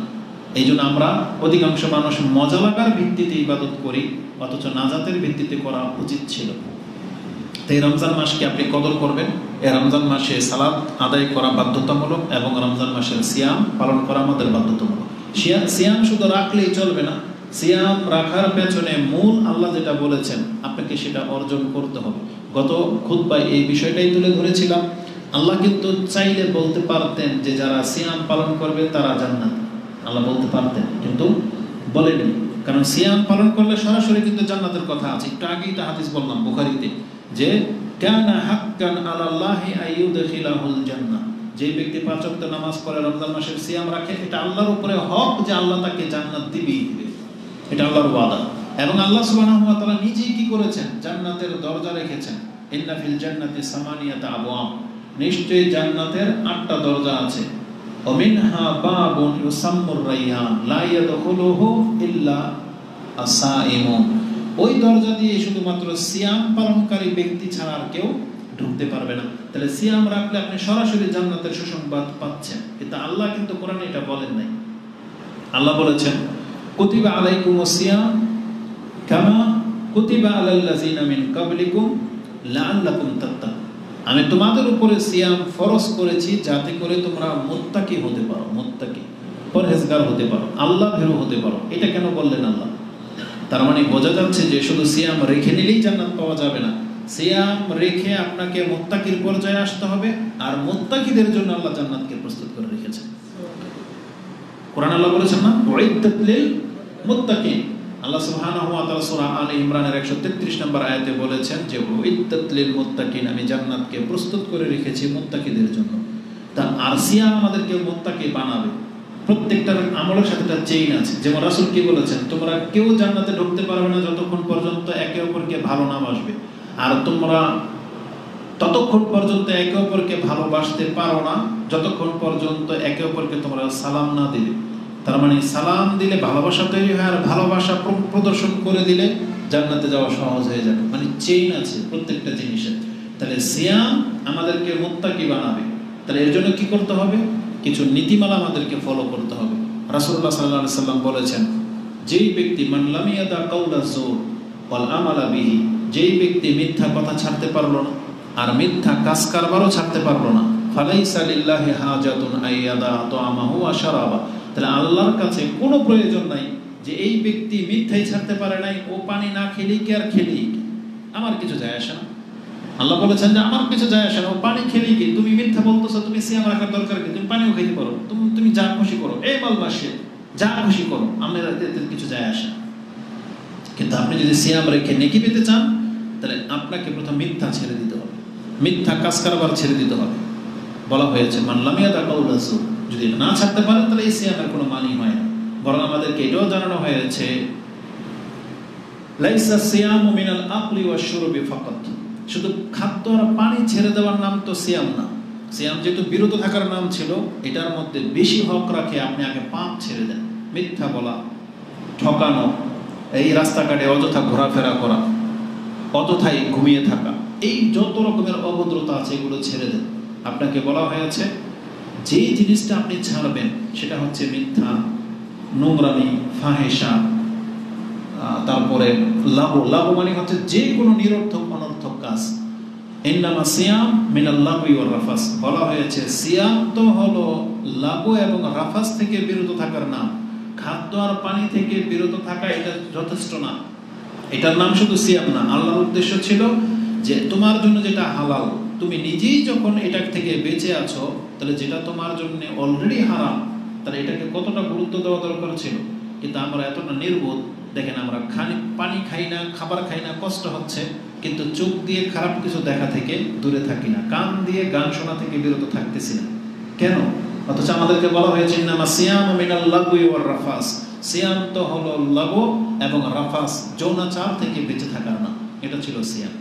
এই জন্য আমরা অধিকাংশ মানুষ মজা লাগার ভিত্তিতে ইবাদত করি, অথচ নাজাতের ভিত্তিতে করা উচিত ছিল। তাই রমজান মাসকে আপনি কদর করবেন। এই রমজান মাসে সালাত আদায় করা বাধ্যতামূলক এবং রমজান মাসের সিয়াম পালন করা আমাদের বাধ্যতামূলক। সিয়াম শুধু রাখলেই চলবে না, সিয়াম রাখার পেছনে মূল আল্লাহ যেটা বলেছেন আপনাকে সেটা অর্জন করতে হবে। গত খুতবায় এই বিষয়টাই তুলে ধরেছিলাম। আল্লাহ কিন্তু চাইলে বলতে পারতেন যে যারা সিয়াম পালন করবে তারা জান্নাত, আল্লাহ বলতে পারতেন, কিন্তু বলেনি। কারণ সিয়াম পালন করলে সরাসরি কিন্তু জান্নাতের কথা আছে। একটু আগেই তো হাদিস বললাম বুখারীতে, যে কানা হাক্কান আলাল্লাহি আইয়ুদখিলাহুল জান্নাহ, যে ব্যক্তি 5 ওয়াক্ত নামাজ পড়ে রমজান মাসের সিয়াম রাখে, এটা আল্লাহর উপরে হক যে আল্লাহ তাকে জান্নাত দিবেই দিবে, এটা আল্লাহর ওয়াদা। এবং আল্লাহ সুবহানাহু ওয়া তাআলা নিজেই কি করেছেন, জান্নাতের দরজা রেখেছেন। ইন্না ফিল জান্নাতি সামানিয়াতা আবওয়াব, নিশ্চয়ই জান্নাতের 8টা দরজা আছে। ওয়া মিনহা বাবুন ইউসাম্মুর রাইয়ান লা ইয়াদখুলুহু ইল্লা আসাইমুন, ওই দরজা দিয়ে শুধুমাত্র সিয়াম পালনকারী ব্যক্তি ছাড়া আর কেউ ঢুকতে পারবে না। তাহলে সিয়াম রাখলে আপনি সরাসরি জান্নাতের সুসংবাদ পাচ্ছেন। কিন্তু আল্লাহ কিন্তু কোরআনে এটা বলেন নাই। আল্লাহ বলেছেন কুতিবা আলাইকুমুস সিয়াম কামা কুতিবা আলাল্লাযিনা মিন ক্বাবলিকুম লাআল্লাকুম তাত্তাকুন, আমি তোমাদের উপরে সিয়াম ফরজ করেছি যাতে করে তোমরা মুত্তাকি হতে পারো, মুত্তাকি পরহেজগার হতে পারো, আল্লাহ ভীরু হতে পারো। এটা কেন বললেন আল্লাহ? তার মানে বোঝা যাচ্ছে যে শুধু সিয়াম রেখে নিলেই জান্নাত পাওয়া যাবে না। সিয়াম রেখে আপনাকে মুত্তাকির পর্যায়ে আসতে হবে, আর মুত্তাকিদের জন্য আল্লাহ জান্নাতকে প্রস্তুত করে রেখেছেন। কোরআন আল্লাহ বলেছেন না, উইদ্দাত লিল মুত্তাকিন। আল্লাহ সুবহানাহু ওয়া তাআলা সূরা আলে ইমরানের 133 নম্বর আয়াতে বলেছেন যে উইদ্দাত লিল মুত্তাকিন, আমি জান্নাতকে প্রস্তুত করে রেখেছি মুত্তাকিদের জন্য। তা আর সিয়াম আমাদেরকে মুত্তাকি বানাবে। প্রত্যেকটার আমলের সাথে একটা চেইন আছে। যেমন রাসূল কি বলেছেন, তোমরা কেউ জান্নাতে ঢুকতে পারবে না যতক্ষণ পর্যন্ত একে অপরকে ভালো না বাসবে, আর তোমরা ততক্ষণ পর্যন্ত একে অপরকে ভালোবাসতে পারো না যতক্ষণ পর্যন্ত একে অপরকে তোমরা সালাম না দিবে। তার মানে সালাম দিলে ভালোবাসা তৈরি হয়, আর ভালোবাসা প্রদর্শন করে দিলে জান্নাতে যাওয়া সহজ হয়ে যাবে। মানে চেইন আছে প্রত্যেকটা জিনিসের। তাহলে সিয়াম আমাদেরকে মুত্তাকি বানাবে। তাহলে এর জন্য কি করতে হবে? কিছু নীতিমালা আমাদেরকে ফলো করতে হবে। রাসূলুল্লাহ সাল্লাল্লাহু আলাইহি সাল্লাম বলেছেন, যেই ব্যক্তি মান লাম ইয়াদা কাউলা যুর ওয়াল আমালা বিহি, যেই ব্যক্তি মিথ্যা কথা ছাড়তে পারলো না আর মিথ্যা কাজ কারবারও ছাড়তে পারলো না, ফালাইসা লিল্লাহি হাজাতুন আইয়াদা তাআমাহু ওয়া শারাবা, তাহলে আল্লাহর কাছে কোনো প্রয়োজন নাই যে এই ব্যক্তি মিথ্যাই ছাড়তে পারে নাই, ও পানি না খেলেই কি আর খেলেই কি, আমার কিছু যায় আসে না। আল্লাহ বলেছেন যে আমার কিছু যায় আসে না, ও পানি খেলেই কি, তুমি মিথ্যা বলতেছো, তুমি সিয়াম রাখার দরকার কি, তুমি পানিও খেতে পারো, তুমি যা খুশি করো, এই মালবাসে যা খুশি করো, আমাদের কিছু যায় আসে না। কিন্তু আপনি যদি সিয়াম রেখে নেকি পেতে চান, তাহলে আপনাকে প্রথম মিথ্যা ছেড়ে দিতে হবে, মিথ্যা কাজ কারবার ছেড়ে দিতে হবে। বলা হয়েছে মান লাম ইয়াদা কাউলা যুর, যদি না ছাড়তে পারেন তাহলে এই সিয়ামের কোনো মানি হয় না। বরং আমাদেরকে এটাও জানানো হয়েছে লাইসা সিয়ামু মিনাল আকলি ওয়াশ শুরবি ফাকাত, শুধু খাদ্য আর পানি ছেড়ে দেওয়ার নাম তো সিয়াম না। সিয়াম যেহেতু বিরত থাকার নাম ছিল, এটার মধ্যে বেশি হক রাখে আপনি আগে পাপ ছেড়ে দেন। মিথ্যা বলা, ঠকানো, এই রাস্তাঘাটে অযথা ঘোরাফেরা করা, অযথাই ঘুমিয়ে থাকা, এই যত রকমের অভদ্রতা আছে এগুলো ছেড়ে দেন। আপনাকে বলা হয়েছে যে জিনিসটা আপনি ছাড়বেন সেটা হচ্ছে মিথ্যা, নোংরামি, ফাহেসা, তারপরে লাভ মানে হচ্ছে যে কোনো নিরর্থক অনর্থক কাজ। ইন্নামা সিয়াম মিনাল লাগবি ওয়ার রাফাস, বলা হয়েছে সিয়াম তো হলো লাভ এবং রাফাস থেকে বিরত থাকার নাম। খাদ্য আর পানি থেকে বিরত থাকা এটা যথেষ্ট না, এটার নাম শুধু সিয়াম না। আল্লাহর উদ্দেশ্য ছিল যে তোমার জন্য যেটা হালাল, তুমি নিজেই যখন এটা থেকে বেঁচে আছো, তাহলে যেটা তোমার জন্য অলরেডি হারাম, তাহলে এটাকে কতটা গুরুত্ব দেওয়া দরকার ছিল। কিন্তু আমরা এতটা নির্বোধ, দেখেন আমরা পানি খাই না, খাবার খাই না, কষ্ট হচ্ছে, কিন্তু চোখ দিয়ে খারাপ কিছু দেখা থেকে দূরে থাকি না, কান দিয়ে গান শোনা থেকে বিরত থাকতেছি না। কেন? অথচ আমাদেরকে বলা হয়েছে ইন্নামা সিয়ামু মিনাল লাগবি ওয়ার রাফাস, সিয়াম তো হলো লাগব এবং রাফাস যৌনাচার থেকে বেঁচে থাকার না, এটা ছিল সিয়াম।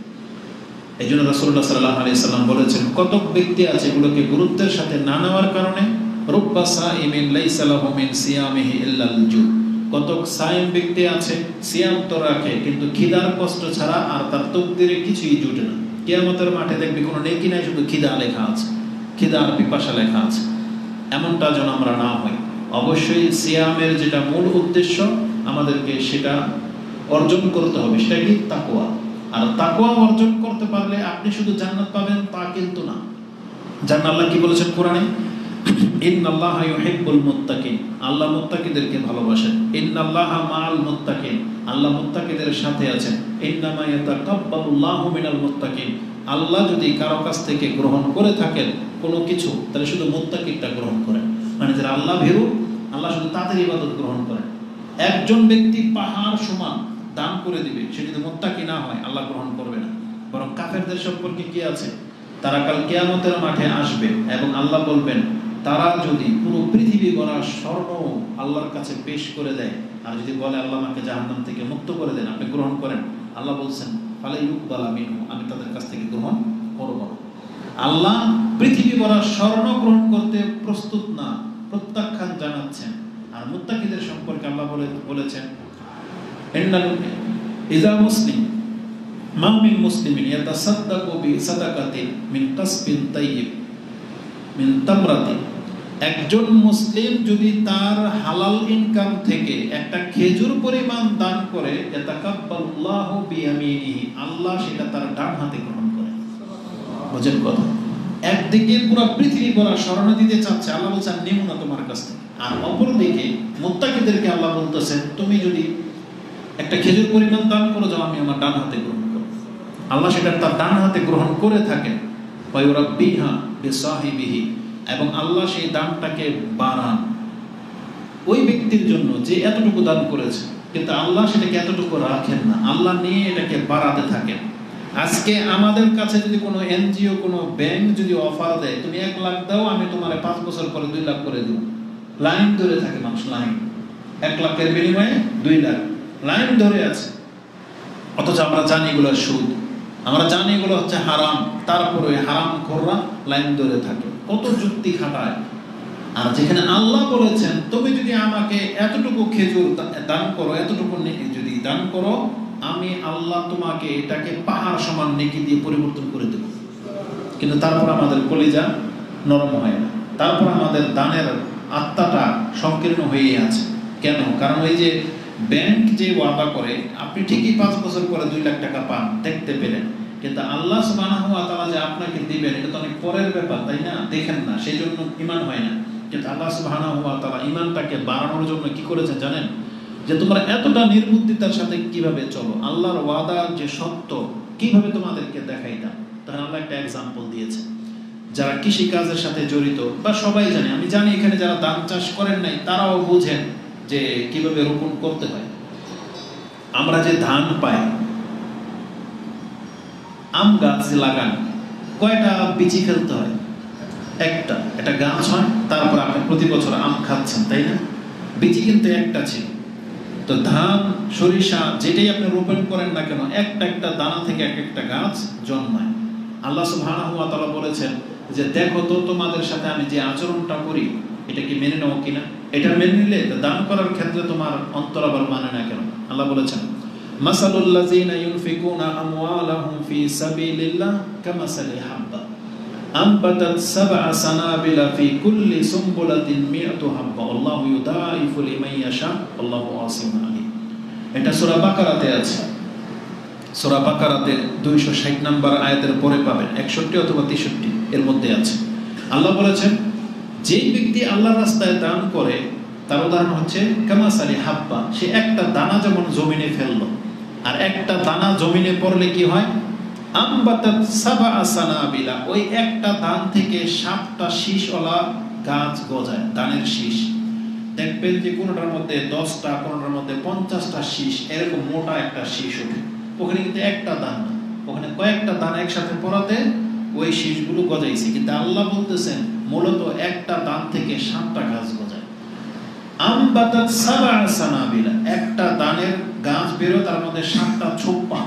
এই জন্য রাসূলুল্লাহ সাল্লাল্লাহু আলাইহি সাল্লাম বলেছেন, কত ব্যক্তি আছে এগুলোকে গুরুত্বের সাথে না নেওয়ার কারণে রুব্বা সাইমিন লাইসা লাহু মিন সিয়ামিহি ইল্লাল জু, কত সাইম ব্যক্তি আছে সিয়াম তো রাখে কিন্তু খিদার কষ্ট ছাড়া আর তার তকদিরে কিছুই জুটে না। কিয়ামতের মাঠে দেখবি কোনো নেকি নাই, শুধু খিদা লেখা আছে, খিদা আর পিপাসা লেখা আছে। এমনটা যেন আমরা না হই। অবশ্যই সিয়ামের যেটা মূল উদ্দেশ্য আমাদেরকে সেটা অর্জন করতে হবে, সেটা কি? তাকওয়া। আর তাকওয়া অর্জন করতে পারলে আপনি শুধু জান্নাত পাবেন তা কিন্তু না। জান্নাত আল্লাহ কি বলেছেন কোরআনে? ইন্নাল্লাহা ইউহিব্বুল মুত্তাকিন, আল্লাহ মুত্তাকিদেরকে ভালোবাসেন। ইন্নাল্লাহা মাআল মুত্তাকিন, আল্লাহ মুত্তাকিদের সাথে আছেন। ইন্নামা ইয়াতাকাব্বালুল্লাহু মিনাল মুত্তাকিন, আল্লাহ যদি কারো কাছ থেকে গ্রহণ করে থাকেন কোনো কিছু, তাহলে শুধু মুত্তাকিটা গ্রহণ করেন, মানে যারা আল্লাহ ভীরু, আল্লাহ শুধু তাদের ইবাদত গ্রহণ করেন। একজন ব্যক্তি পাহাড় সমান দান করে দিবে, সে যদি মুত্তাকি না হয় আল্লাহ গ্রহণ করবে না। বরং কাফেরদের সম্পর্কে কি আছে? তারা কাল কিয়ামতের মাঠে আসবে এবং আল্লাহ বলবেন, তারা যদি পুরো পৃথিবী গড়া স্বর্ণ আল্লাহর কাছে পেশ করে দেয় আর যদি বলে আল্লাহ আমাকে জাহান্নাম থেকে মুক্ত করে দেন, আপনি গ্রহণ করেন, আল্লাহ বলছেন ফালা ইউকবালা মিনহু, আমি তাদের কাছ থেকে গ্রহণ করব না। আল্লাহ পৃথিবী গড়া স্বর্ণ গ্রহণ করতে প্রস্তুত না, প্রত্যাখ্যান জানাচ্ছেন। আর মুত্তাকিদের সম্পর্কে আল্লাহ বলেছেন ইন্নাল ইযা মুসলিম মা মিন মুসলিমিন ইয়াতাসাদ্দাকু বিসাদাকাতিন মিন কাসবিন তাইয়্যিব মিন তামরাতিন, একজন মুসলিম যদি তার হালাল ইনকাম থেকে একটা খেজুর পরিমাণ দান করে, ইয়াতাকাব্বালুল্লাহু বিয়ামিনিহি, আল্লাহ সেটা তার ডান হাতে গ্রহণ করে। বুঝেন কথা? একদিকে পুরো পৃথিবী ভরা স্বর্ণ দিতে চাচ্ছে, আল্লাহ বলছেন নিব না তোমার কাছ থেকে। আর অপরদিকে মুত্তাকিদেরকে আল্লাহ বলতেছেন, তুমি যদি একটা খেজুর পরিমাণ দান করো, যাও আমি আমার ডান হাতে গ্রহণ করব। আল্লাহ সেটা তার ডান হাতে গ্রহণ করে থাকেন। ওয়ায়ুরাব্বিহা বিসাহিবিহি, এবং আল্লাহ সেই দানটাকে বাড়ান ওই ব্যক্তির জন্য যে এতটুকু দান করেছে, কিন্তু আল্লাহ সেটাকে এতটুকু রাখেন না, আল্লাহ নিয়ে এটাকে বাড়াতে থাকেন। আজকে আমাদের কাছে যদি কোনো এনজিও, কোনো ব্যাংক যদি অফার দেয়, তুমি 1 লাখ দাও, আমি তোমার 5 বছর পরে 2 লাখ করে দেব, লাইন ধরে থাকে মানুষ, লাইন 1 লাখের বিনিময়ে 2 লাখ লাইন ধরে আছে। অথচ আমরা জানি এগুলো সুদ, আমরা জানি এগুলো হচ্ছে হারাম, তারপরে হারাম খোররা লাইন ধরে থাকে, কত যুক্তি খাটায়। আর যেখানে আল্লাহ বলেছেন তুমি যদি আমাকে এতটুকু খেজুর দান করো, এতটুকু যদি দান করো, আমি আল্লাহ তোমাকে এটাকে পাহাড় সমান নেকি দিয়ে পরিবর্তন করে দেব। কিন্তু তারপর আমাদের কলিজা নরম হয় না, তারপর আমাদের দানের আত্মাটা সংকীর্ণ হয়ে আছে। কেন? কারণ ওই যে ব্যাংক যে ওয়াদা করে, আপনি ঠিকই 5 বছর পরে 2 লাখ টাকা পান, দেখতে পেলেন, কিন্তু আল্লাহ সুবহানাহু ওয়া তাআলা যে আপনাকে দিবেন এটা তো অনেক পরের ব্যাপার, তাই না? দেখেন না, সেই জন্য ঈমান হয় না। কিন্তু আল্লাহ সুবহানাহু ওয়া তাআলা ঈমানটাকে বাড়ানোর জন্য কি করেছেন জানেন? যে তোমরা এতটা নির্বুদ্ধিতার সাথে কিভাবে চলো, আল্লাহর ওয়াদার যে সত্য কিভাবে তোমাদেরকে দেখাইতাম। তখন আল্লাহ একটা এক্সাম্পল দিয়েছে। যারা কৃষি কাজের সাথে জড়িত বা সবাই জানে, আমি জানি এখানে যারা ধান চাষ করেন নাই তারাও বুঝেন যে কিভাবে রোপণ করতে হয়। আমরা যে ধান পাই, আম গাছ লাগান, কয়টা বিচি ফেলতে হয়? একটা। এটা গাছ হয়, তারপর আপনি প্রতি বছর আম খাচ্ছেন, তাই না? বিচি কিন্তু একটা ছিল। তো ধান, সরিষা যেটাই আপনি রোপণ করেন না কেন, একটা একটা দানা থেকে এক একটা গাছ জন্মায়। আল্লাহ সুবহানাহু ওয়া তাআলা বলেছেন যে দেখো তো তোমাদের সাথে আমি যে আচরণটা করি এটা কি মেনে নাও কিনা। এটা মেনে নিলে দান করার ক্ষেত্রে তোমার অন্তর আবার মানে না কেন? আল্লাহ বলেছেন মাসালুল লাযিনা ইউনফিকুনা আমওয়ালাহুম ফি সাবিলিল্লাহ কামাসালি হাব্বা আনবাতাত সাবআ সানাবিলা ফি কুল্লি সুমবুলাতিন মিআতু হাব্বা আল্লাহু ইউদাইফু লিমান ইয়াশা আল্লাহু ওয়াসিউন আলিম। এটা সূরা বাকারাতে আছে। সূরা বাকারাতে 260 নম্বর আয়াতের পরে পাবেন, 61 অথবা 63 এর মধ্যে আছে। আল্লাহ বলেছেন যেই ব্যক্তি আল্লাহর রাস্তায় দান করে তার উদাহরণ হচ্ছে কামাসালি হাব্বা, সে একটা দানা যেমন জমিনে ফেললো, আর একটা দানা জমিনে পড়লে কি হয়? আমবাতাত সাবআ সানাবিলা, ওই একটা দান থেকে 7টা শীষওয়ালা গাছ গজায়, দানের শীষ। দেখবেন যে কোনটার মধ্যে 10টা, কোনটার মধ্যে 50টা শীষ, এরকম মোটা একটা শীষ ওঠে। ওখানে কিন্তু একটা দান না, ওখানে কয়েকটা দান একসাথে পড়াতে ওই শীষগুলো গজাইছে। কিন্তু আল্লাহ বলতেছেন মূলত একটা দান থেকে 7টা গাছ গজায়। আমবাতাত সাবআ সানাবিলা, একটা দানের গাছ বেরো, তার মধ্যে 7টা ছোপ্পা।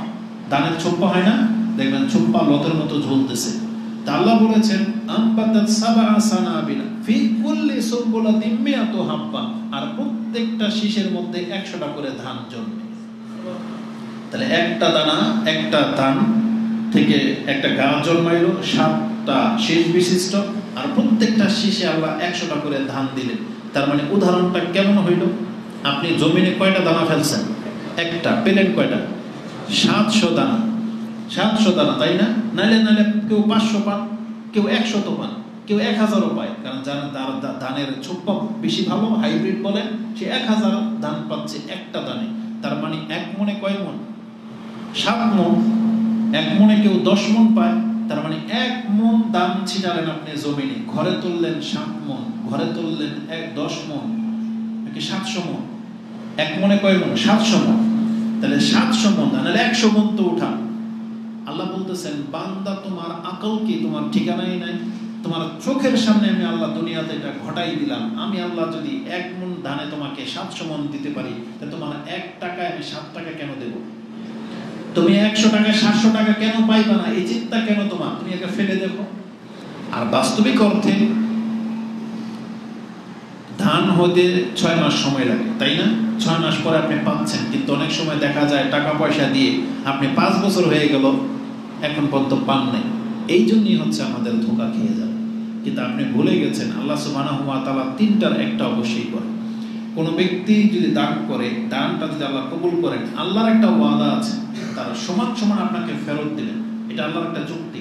দানের ছোপ্পা হয় না, দেখবেন ছোপ্পা লতের মতো ঝুলতেছে। তা আল্লাহ বলেছেন আমবাতাত সাবআ সানাবিলা ফি কুল্লি সুমবুলাতিন মিআতু হাব্বা, আর প্রত্যেকটা শীষের মধ্যে 100টা করে ধান জন্মে। তাহলে একটা দানা, একটা ধান থেকে একটা গাছ জন্মাইলো, 7টা শীষ বিশিষ্ট, আর প্রত্যেকটা শীষে আল্লাহ 100টা করে ধান দিলেন। তার মানে উদাহরণটা কেমন হইল? আপনি জমিনে কয়টা দানা ফেলছেন? একটা। পেলেন কয়টা? 700 দানা। 700 দানা, তাই না? নাইলে কেউ 500 পান, কেউ 100 পান, কেউ 1000ও পায়। কারণ যারা ধানের ছোপ্পা বেশি ভালো, হাইব্রিড বলে, সে 1000 ধান পাচ্ছে একটা দানে। তার মানে 1 মনে কয় মন? 7 মন। 1 মনে কেউ 10 মন পায়, তার মানে 1 মন দান ছিটালেন আপনি জমিনে, ঘরে তুললেন 7 মন, ঘরে তুললেন 10 মন, নাকি 700 মন? 1 মনে কয় মন? 700 মন। তাহলে 700 মন, তাহলে 100 মন তো উঠা। আল্লাহ বলতেছেন বান্দা তোমার আকল কি তোমার ঠিকানাই নাই? তোমার চোখের সামনে আমি আল্লাহ দুনিয়াতে এটা ঘটাই দিলাম। আমি আল্লাহ যদি 1 মন ধানে তোমাকে 700 মন দিতে পারি, তাহলে তোমার 1 টাকায় আমি 7 টাকা কেন দেব? তুমি 100 টাকায় 700 টাকা কেন পাইবা না? এই চিন্তা কেন তোমার? তুমি একে ফেলে দেখো। আর বাস্তবিক অর্থে ধান হতে 6 মাস সময় লাগে, তাই না? 6 মাস পরে আপনি পাচ্ছেন। কিন্তু অনেক সময় দেখা যায় টাকা পয়সা দিয়ে আপনি 5 বছর হয়ে গেল এখন পর্যন্ত পান নাই। এই জন্যই হচ্ছে আমাদের ধোঁকা খেয়ে যাবে। কিন্তু আপনি ভুলে গেছেন আল্লাহ সুবহানাহু ওয়া তাআলা 3টার একটা অবশ্যই করে। কোন ব্যক্তি যদি দান করে, দানটা যদি আল্লাহ কবুল করেন, আল্লাহর একটা ওয়াদা আছে, তারা সমান সমান আপনাকে ফেরত দিবেন। এটা আল্লাহর একটা চুক্তি।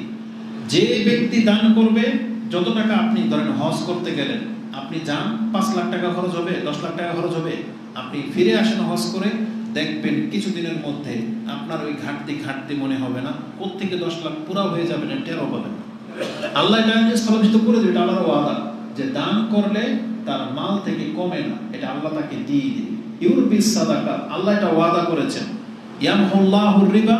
যে ব্যক্তি দান করবে, যত টাকা আপনি ধরেন হজ করতে গেলেন, আপনি যান 5 লাখ টাকা খরচ হবে, 10 লাখ টাকা খরচ হবে, আপনি ফিরে আসেন হজ করে, দেখবেন কিছুদিনের মধ্যে আপনার ওই ঘাটতি মনে হবে না। কোত্থেকে 10 লাখ পুরা হয়ে যাবে না, টেরও পাবেন। আল্লাহ এটা স্থলাভিষিক্ত করে দেবে। এটা আল্লাহর ওয়াদা যে দান করলে তার মাল থেকে কমে না, এটা আল্লাহ তাকে দিয়ে দেবে। ইউরবিস সাদাকা, আল্লাহ এটা ওয়াদা করেছেন। ইয়ামহুল্লাহুর রিবা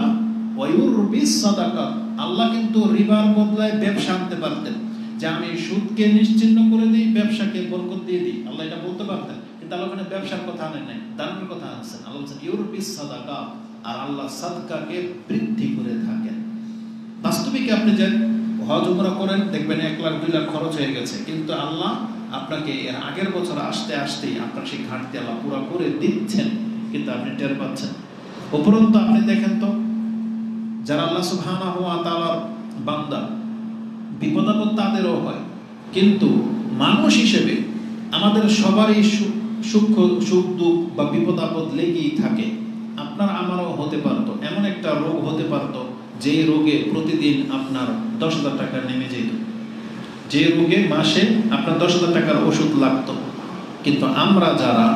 ওয়া ইউরবিস সাদাকা, আল্লাহ কিন্তু রিবার বদলায় ব্যবসা আনতে পারতেন, যে আমি সুদকে নিশ্চিহ্ন করে দিই, ব্যবসাকে বরকত দিয়ে দিই। আল্লাহ এটা বলতে পারতেন, কিন্তু আল্লাহ ওখানে ব্যবসার কথা আনেন নাই, দানের কথা আনছেন। আল্লাহ বলছেন ইউরবিস সাদাকা, আর আল্লাহ সাদকাকে বৃদ্ধি করে থাকেন। বাস্তবিক আপনি যে হজ উমরা করেন, দেখবেন 1 লাখ 2 লাখ খরচ হয়ে গেছে, কিন্তু আল্লাহ আপনাকে এর আগের বছর আসতেই আপনার সেই ঘাটতি আল্লাহ পুরো করে দিচ্ছেন, কিন্তু আপনি টের পাচ্ছেন। উপরন্তু আপনি দেখেন তো, যারা আল্লাহ সুবহানাহু ওয়া তাআলার বান্দা, বিপদ-আপদ তাদেরও হয়, কিন্তু মানুষ হিসেবে আমাদের সবারই সুখ দুঃখ বা বিপদ-আপদ লেগেই থাকে। আপনার আমারও হতে পারতো, এমন একটা রোগ হতে পারতো যে রোগে প্রতিদিন আপনার 10,000 টাকা নেমে যেত, যে রোগে মাসে আপনার 10,000 টাকার ওষুধ লাগতো। কিন্তু আমরা যারা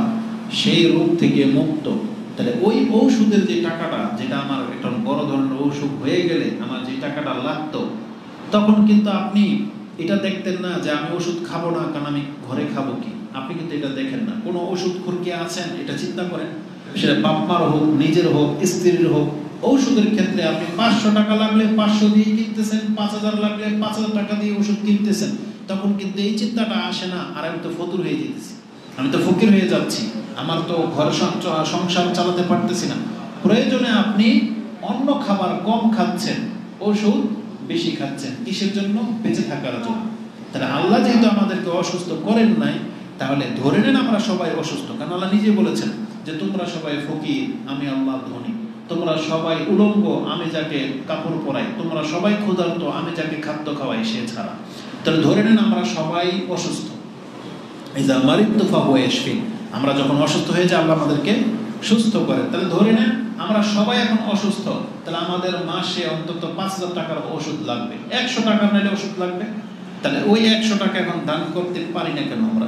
সেই রোগ থেকে মুক্ত। তাহলে ওই ঔষধের যে টাকাটা, যেটা আমার একটা বড় ধরনের অসুখ হয়ে গেলে আমার যে টাকাটা লাগতো, তখন কিন্তু আপনি এটা দেখতেন না যে আমি ওষুধ খাবো না, কারণ আমি ঘরে খাবো কি। আপনি কিন্তু এটা দেখেন না। কোনো ওষুধ খুরকে আছেন এটা চিন্তা করেন, সেটা বাপ মার হোক, নিজের হোক, স্ত্রীর হোক। ঔষধের ক্ষেত্রে আপনি 500 টাকা লাগলে 500 দিয়ে কিনতেছেন, 5000 লাগলে 5000 টাকা দিয়ে ওষুধ কিনতেছেন। তখন কিন্তু এই চিন্তাটা আসে না, আর আমি তো ফতুর হয়ে যেতেছি, আমি তো ফকির হয়ে যাচ্ছি, আমার তো ঘর সংসার চালাতে পারতেছি না। প্রয়োজনে আপনি অন্য খাবার কম খাচ্ছেন, ওষুধ বেশি খাচ্ছেন। কিসের জন্য? বেঁচে থাকার জন্য। তাহলে আল্লাহ যেহেতু আমাদেরকে অসুস্থ করেন নাই, তাহলে ধরে নেন আমরা সবাই অসুস্থ। কারণ আল্লাহ নিজে বলেছেন যে তোমরা সবাই ফকির, আমি আল্লাহ ধনী। তোমরা সবাই উলঙ্গ, আমি যাকে কাপড় পরাই। তোমরা সবাই ক্ষুধার্ত, আমি যাকে খাদ্য খাওয়াই সে ছাড়া। তাহলে ধরে নেন আমরা সবাই অসুস্থ। আমরা যখন অসুস্থ হয়ে যাই, আল্লাহ আমাদেরকে সুস্থ করে। তাহলে ধরে নেন আমরা সবাই এখন অসুস্থ, তাহলে আমাদের মাসে অন্তত 5000 টাকার ওষুধ লাগবে, 100 টাকার নাইলে ওষুধ লাগবে। তাহলে ওই 100 টাকা এখন দান করতে পারি না কেন আমরা?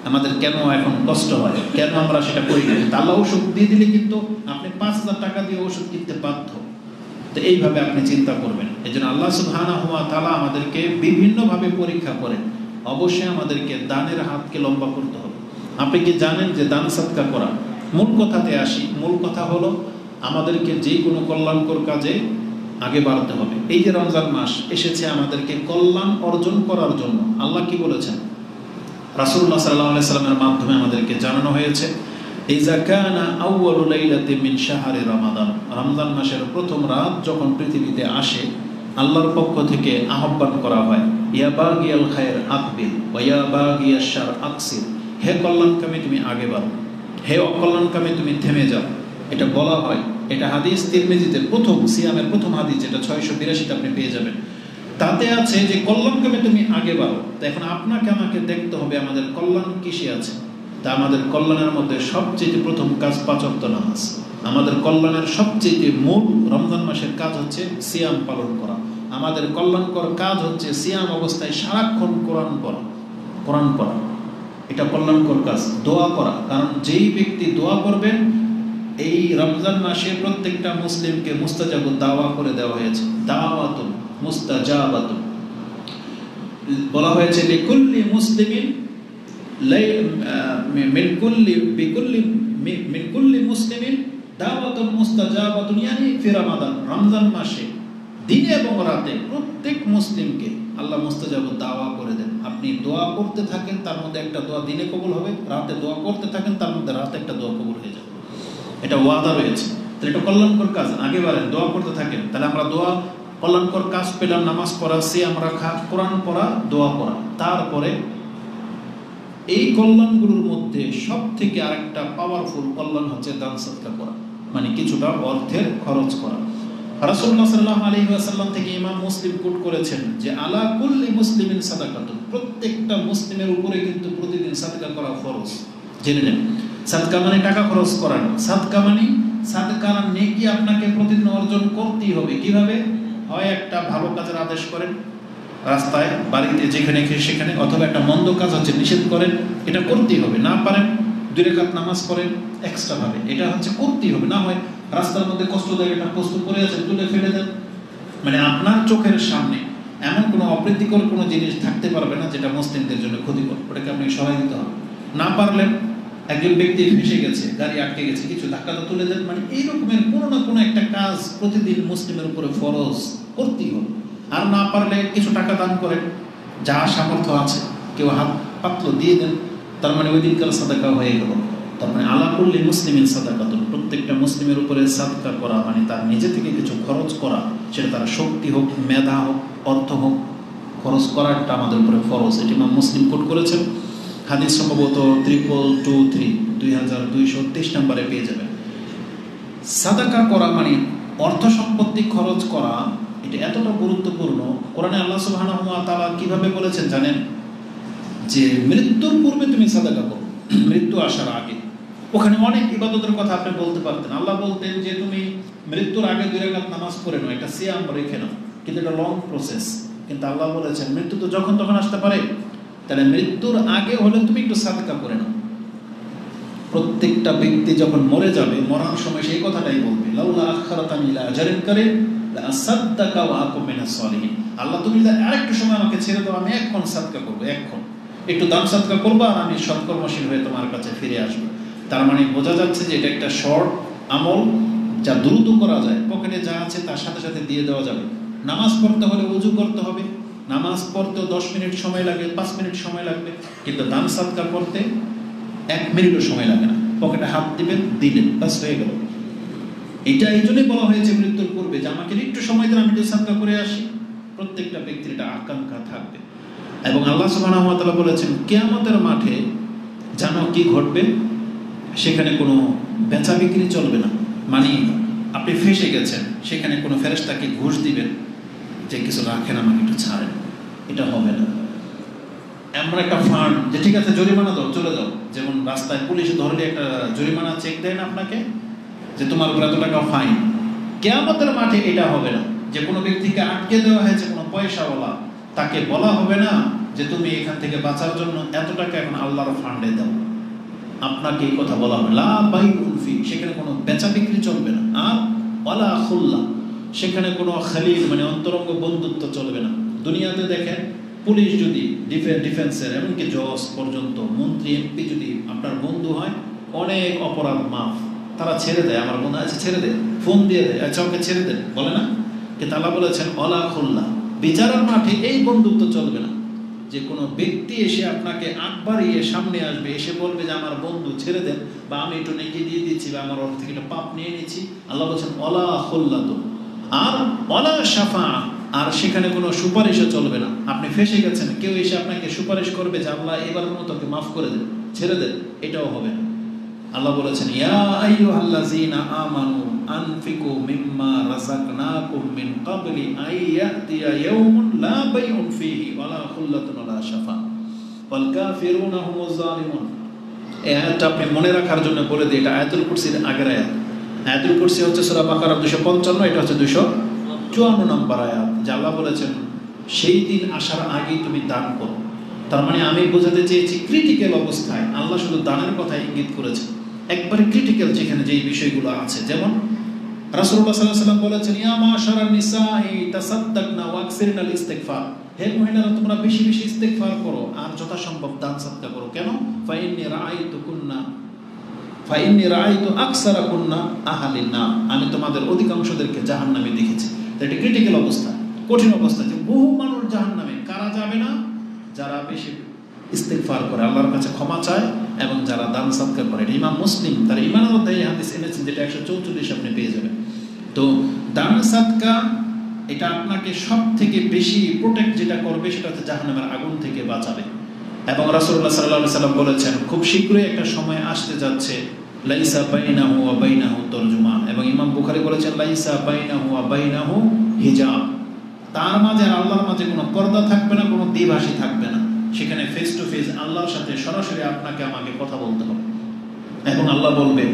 আমাদের কেন এখন কষ্ট হয়, কেন আমরা সেটা করি না? আল্লাহ ওষুধ দিয়ে দিলে কিন্তু আপনি 5000 টাকা দিয়ে ওষুধ কিনতে বাধ্য। তো এইভাবে আপনি চিন্তা করবেন। এই জন্য আল্লাহ সুবহানাহু ওয়া তাআলা আমাদেরকে বিভিন্নভাবে পরীক্ষা করেন। অবশ্যই আমাদেরকে দানের হাতকে লম্বা করতে হবে। আপনি কি জানেন যে দান সদকা করা, মূল কথাতে আসি, মূল কথা হলো আমাদেরকে যে কোনো কল্যাণকর কাজে আগে বাড়তে হবে। এই যে রমজান মাস এসেছে আমাদেরকে কল্যাণ অর্জন করার জন্য। আল্লাহ কি বলেছেন? রাসূলুল্লাহ সাল্লাল্লাহু আলাইহি সাল্লামের মাধ্যমে আমাদেরকে জানানো হয়েছে, ইযা কানা আউয়ালু লাইলাতিন মিন শাহরি রমাদান, রমজান মাসের প্রথম রাত যখন পৃথিবীতে আসে, আল্লাহর পক্ষ থেকে আহ্বান করা হয়, ইয়া বাগিয়াল খায়র আকবিল ওয়া ইয়া বাগিয়াশ শার আকসির, হে কল্যাণকামী তুমি আগে বাড়ো, হে অকল্যাণকামী তুমি থেমে যাও। এটা বলা হয়, এটা হাদিস তিরমিজিতে প্রথম সিয়ামের প্রথম হাদিস, যেটা 682 আপনি পেয়ে যাবেন। তাতে আছে যে কল্যাণকামী তুমি আগে বাড়ো। তো এখন আপনাকে আমাকে দেখতে হবে আমাদের কল্যাণ কিসে আছে। তা আমাদের কল্যাণের মধ্যে সবচেয়ে প্রথম কাজ 5 ওয়াক্ত নামাজ। আমাদের কল্যাণের সবচেয়ে মূল রমজান মাসের কাজ হচ্ছে সিয়াম পালন করা। আমাদের কল্যাণকর কাজ হচ্ছে সিয়াম অবস্থায় সারাক্ষণ কোরআন পড়া। এটা কল্যাণকর কাজ। দোয়া করা, কারণ যেই ব্যক্তি দোয়া করবেন, এই রমজান মাসে প্রত্যেকটা মুসলিমকে মুস্তাজাবু দাওয়া করে দেওয়া হয়েছে। দাওয়াতুন মুস্তাজাবাতুন বলা হয়েছে, লিকুল্লি মুসলিমিন মিন কুল্লি মুসলিমিন দাওয়াতুন মুস্তাজাবাতুন, ইয়ানি ফি রমাদান, রমজান মাসে দিনে এবং রাতে প্রত্যেক মুসলিমকে আল্লাহ মুস্তাজাবু দাওয়া করে দেন। আপনি দোয়া করতে থাকেন, তার মধ্যে একটা দোয়া দিনে কবুল হবে, রাতে দোয়া করতে থাকেন, তার মধ্যে রাতে একটা দোয়া কবুল হয়ে যাবে। এটা ওয়াদা রয়েছে। তাহলে এটা কল্যাণকর কাজ, আগে বাড়েন, দোয়া করতে থাকেন। তাহলে আমরা দোয়া কল্যাণকর কাজ পেলাম, নামাজ পড়া, সিয়াম রাখা, কোরআন পড়া, দোয়া করা। তারপরে এই কল্যাণগুলোর মধ্যে সব থেকে আরেকটা পাওয়ারফুল কল্যাণ হচ্ছে দান সদকা করা, মানে কিছুটা অর্থের খরচ করা। রাসূলুল্লাহ সাল্লাল্লাহু আলাইহি ওয়াসাল্লাম থেকে ইমাম মুসলিম কোট করেছেন যে আলা কুল্লি মুসলিমিন সাদাকাতুন, প্রত্যেকটা মুসলিমের উপরে কিন্তু প্রতিদিন সাদকা করা ফরজ। জেনে নেন, সাদকা মানে টাকা খরচ করা না। সাদকা মানে সাদকার নেকি আপনাকে প্রতিদিন অর্জন করতেই হবে। কিভাবে? হয় একটা ভালো কাজের আদেশ করেন, রাস্তায়, বাড়িতে, যেখানে সেখানে, অথবা একটা মন্দ কাজ হচ্ছে নিষেধ করেন, এটা করতেই হবে। না পারেন 2 রাকাত নামাজ পড়েন এক্সট্রা ভাবে, এটা হচ্ছে করতেই হবে। না হয় রাস্তার মধ্যে কষ্টদায়ক একটা বস্তু পড়ে আছে, তুলে ফেলে দেন। মানে আপনার চোখের সামনে এমন কোনো অপ্রীতিকর কোনো জিনিস থাকতে পারবে না যেটা মুসলিমদের জন্য ক্ষতিকর, ওটাকে আপনি সহায় দিতে হবে। না পারলেন, একজন ব্যক্তি ফেসে গেছে, গাড়ি আটকে গেছে, কিছু ধাক্কাটা তুলে দেন। মানে এই রকমের কোনো না কোনো একটা কাজ প্রতিদিন মুসলিমের উপরে ফরজ, করতেই হবে। আর না পারলে কিছু টাকা দান করেন, যা সামর্থ্য আছে, কেউ হাত পাতল দিয়ে দেন, তার মানে ওই দিনকার সাদাকা হয়ে গেল। তার মানে আলা কুল্লি মুসলিমিন সাদাকাতুন, প্রত্যেকটা মুসলিমের উপরে সাদকা করা মানে তার নিজে থেকে কিছু খরচ করা, সেটা তার শক্তি হোক, মেধা হোক, অর্থ হোক, খরচ করাটা আমাদের উপরে ফরজ। এটি ইমাম মুসলিম কোট করেছেন, হাদিস সম্ভবত 2223 নম্বরে পেয়ে যাবেন। সাদাকা করা মানে অর্থ সম্পত্তি খরচ করা, এটা এতটা গুরুত্বপূর্ণ। কোরআনে আল্লাহ সুবহানাহু ওয়া তাআলা কিভাবে বলেছেন জানেন? যে মৃত্যুর পূর্বে তুমি সাদাকা করো, মৃত্যু আসার আগে। ওখানে অনেক ইবাদতের কথা আপনি বলতে পারতেন। আল্লাহ বলতেন যে তুমি মৃত্যুর আগে 2 রাকাত নামাজ পড়ে নাও, একটা সিয়াম রেখে নাও, কিন্তু এটা লং প্রসেস। কিন্তু আল্লাহ বলেছেন মৃত্যু তো যখন তখন আসতে পারে, তাহলে মৃত্যুর আগে হলে তুমি একটু সাদকা করে নাও। প্রত্যেকটা ব্যক্তি যখন মরে যাবে, মরার সময় সেই কথাটাই বলবে, লাউলা আখারাতানি ইলা আজালিন কারীব লা আসাদদাকা ওয়া আকুম মিনাস সালিহিন। আল্লাহ তুমি যদি আরেকটু সময় আমাকে ছেড়ে দাও, আমি এক্ষণ সাদকা করবো, এক্ষণ একটু দান সাদকা করবো, আর আমি সৎকর্মশীল হয়ে তোমার কাছে ফিরে আসবো। তার মানে বোঝা যাচ্ছে যে এটা একটা শর্ট আমল, যা দ্রুত করা যায়, পকেটে যা আছে তার সাথে সাথে দিয়ে দেওয়া যাবে। নামাজ পড়তে হলে ওযু করতে হবে, নামাজ পড়তেও 10 মিনিট সময় লাগে, 5 মিনিট সময় লাগবে, কিন্তু দান সাদকা করতে 1 মিনিটও সময় লাগে না। পকেটে হাত দিবেন, দিলেন, বাস হয়ে গেল। এটা এই জন্যই বলা হয়েছে মৃত্যুর পূর্বে যে আমাকে একটু সময় দেন, আমি একটু সাদকা করে আসি। প্রত্যেকটা ব্যক্তির এটা আকাঙ্ক্ষা থাকবে। এবং আল্লাহ সুবহানাহু ওয়া তাআলা বলেছেন কিয়ামতের মাঠে জানো কি ঘটবে, সেখানে কোনো বেচা বিক্রি চলবে না। মানে আপনি ফেসে গেছেন, সেখানে কোনো ফেরেশতাকে ঘুষ দিবেন যে কিছু রাখেন, আমাকে একটু ছাড়েন, এটা হবে না। এমন একটা ফান্ড যে ঠিক আছে জরিমানা দাও, চলে যাও। যেমন রাস্তায় পুলিশ ধরলে একটা জরিমানা চেক দেয় না আপনাকে, যে তোমার উপর এত টাকা ফাইন। কিয়ামতের মাঠে এটা হবে না, যে কোনো ব্যক্তিকে আটকে দেওয়া হয়েছে কোনো পয়সাওয়ালা, তাকে বলা হবে না যে তুমি এখান থেকে বাঁচার জন্য এত টাকা এখন আল্লাহর ফান্ডে দাও। আপনাকে এই কথা বলা হবে, লা বাইউন ফি, সেখানে কোনো বেচা বিক্রি চলবে না। আর ওয়ালা খুল্লা, সেখানে কোনো খালিল মানে অন্তরঙ্গ বন্ধুত্ব চলবে না। দুনিয়াতে দেখেন, পুলিশ যদি ডিফেন্সের এমনকি জজ পর্যন্ত, মন্ত্রী এমপি যদি আপনার বন্ধু হয়, অনেক অপরাধ মাফ, তারা ছেড়ে দেয়। আমার বন্ধু আছে, ছেড়ে দেয়, ফোন দিয়ে দেয়, আচ্ছা ওকে ছেড়ে দেন, বলে না? কিন্তু আল্লাহ বলেছেন ওয়ালা খুল্লা, বিচারের মাঠে এই বন্ধুত্ব চলবে না, যে কোনো ব্যক্তি এসে আপনাকে আগ বাড়িয়ে সামনে আসবে, এসে বলবে যে আমার বন্ধু ছেড়ে দেন, বা আমি একটু নেকি দিয়ে দিচ্ছি, বা আমার ওর থেকে একটা পাপ নিয়ে নিচ্ছি। আল্লাহ বলছেন ওয়ালা খুল্লাতু, আর ওয়ালা শাফা, আর সেখানে কোনো সুপারিশও চলবে না। আপনি ফেসে গেছেন, কেউ এসে আপনাকে সুপারিশ করবে যে আল্লাহ এবারের মতো ওকে মাফ করে দেন, ছেড়ে দেন, এটাও হবে না। আল্লাহ বলেছেন ইয়া আইয়ুহাল্লাযীনা আমানু আনফিকু মিম্মা রাযাকনাকুম মিন ক্বাবলি আইয়াতিয়া ইয়াওমুন লা বাইউন ফীহি ওয়ালা খুল্লাতুন ওয়ালা শাফা ওয়াল কাফিরুনা হুমুজ জালিমুন। এই আয়াতটা আপনি মনে রাখার জন্য বলে দিই, এটা আয়াতুল কুরসির আগের আয়াত। আয়াতুল কুরসি হচ্ছে সূরা বাকারা 255, এটা হচ্ছে 254 নম্বর আয়াত। যে আল্লাহ বলেছেন সেই দিন আসার আগেই তুমি দান করো। তার মানে আমি বোঝাতে চেয়েছি ক্রিটিক্যাল অবস্থায় আল্লাহ শুধু দানের কথা ইঙ্গিত করেছে, একবারে ক্রিটিক্যাল যেখানে যেই বিষয়গুলো আছে। যেমন রাসূলুল্লাহ সাল্লাল্লাহু আলাইহি ওয়াসাল্লাম বলেছেন ইয়া মাশারান নিসাই তাসাদ্দাকনা ওয়া আকসিরনাল ইস্তিগফার, হে মহিলারা তোমরা বেশি বেশি ইস্তিগফার করো আর যথাসম্ভব দান সাদকা করো। কেন? ফাইন্নী রাআইতু আকসারাকুন্না আহলিন নার, আমি তোমাদের অধিকাংশদেরকে জাহান্নামে দেখেছি। এটা ক্রিটিক্যাল অবস্থা, কঠিন অবস্থা, যে বহু মানুষ জাহান্নামে। কারা যাবে না? যারা বেশি ইস্তিগফার করে, আল্লাহর কাছে ক্ষমা চায়, এবং যারা দান সাদকা করে। এটা ইমাম মুসলিম তার ঈমানের অধ্যায়ে হাদিস এনেছেন, যেটা 144 আপনি পেয়ে যাবেন। তো দান সাদকা এটা আপনাকে সব থেকে বেশি প্রোটেক্ট যেটা করবে, সেটা হচ্ছে জাহান্নামের আগুন থেকে বাঁচাবে। এবং রাসূলুল্লাহ সাল্লাল্লাহু আলাইহি ওয়াসাল্লাম বলেছেন খুব শীঘ্রই একটা সময় আসতে যাচ্ছে লাইসা বাইনাহু ওয়া বাইনাহু তরজুমান, এবং ইমাম বুখারী বলেছেন লাইসা বাইনাহু ওয়া বাইনাহু হিজাব, তার মাঝে আর আল্লাহর মাঝে কোনো পর্দা থাকবে না, কোনো দ্বিভাষী থাকবে না। সেখানে ফেস টু ফেস আল্লাহর সাথে সরাসরি আপনাকে আমাকে কথা বলতে হবে। এবং আল্লাহ বলবে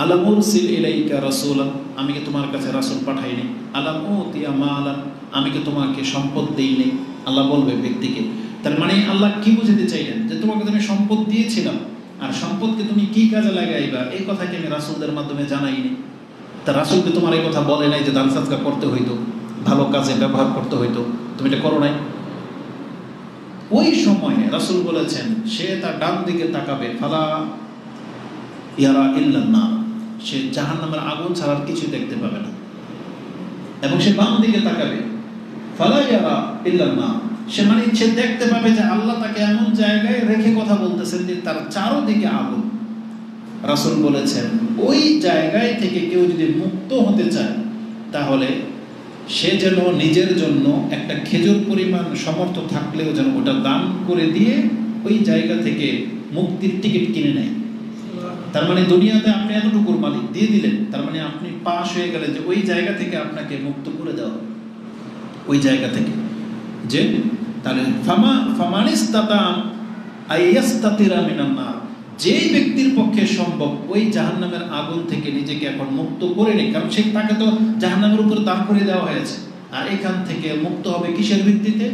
আলাম উরসিল ইলাইকা রাসূলান, আমি কি তোমার কাছে রাসূল পাঠাইনি? আলাম উতিয়া মালান, আমি কি তোমাকে সম্পদ দেইনি? আল্লাহ বলবে ব্যক্তিকে। তার মানে আল্লাহ কি বুঝাতে চাইলেন? যে তোমাকে আমি সম্পদ দিয়েছিলাম, আর সম্পদকে তুমি কি কাজে লাগাইবা এই কথা কি আমি রাসূলদের মাধ্যমে জানাইনি? তা রাসূলকে তোমার এই কথা বলে নাই যে দান সাদকা করতে হইতো, ভালো কাজে ব্যবহার করতে হইতো, তুমি এটা করো নাই? ওই সময়ে রাসূল বলেছেন সে তার ডান দিকে তাকাবে, ফালা ইয়ারা ইল্লান নার, সে জাহান্নামের আগুন ছাড়া আর কিছু দেখতে পাবে না। এবং সে বাম দিকে তাকাবে, ফালা ইয়ারা ইল্লান নার, সে মানে সে দেখতে পাবে যে আল্লাহ তাকে এমন জায়গায় রেখে কথা বলতেছেন যে তার চারদিকে আগুন। রাসূল বলেছেন ওই জায়গায় থেকে কেউ যদি মুক্ত হতে চায়, তাহলে সে যেন নিজের জন্য একটা খেজুর পরিমাণ সমর্থ থাকলেও যেন ওটা দান করে দিয়ে ওই জায়গা থেকে মুক্তির টিকিট কিনে নেয়। তার মানে দুনিয়াতে আপনি এতটুকুর মালিক দিয়ে দিলেন, তার মানে আপনি পাশ হয়ে গেলেন যে ওই জায়গা থেকে আপনাকে মুক্ত করে দেওয়া হবে। ওই জায়গা থেকে যে তাহলে ফামানিস্তাতা আইয়াস্তাতিরা মিনান নার, যেই ব্যক্তির পক্ষে সম্ভব ওই জাহান্নামের আগুন থেকে নিজেকে এখন মুক্ত করে নেই, কারণ সে তাকে তো জাহান্নামের উপর দান করে দেওয়া হয়েছে। আর এখান থেকে মুক্ত হবে কিসের ভিত্তিতে?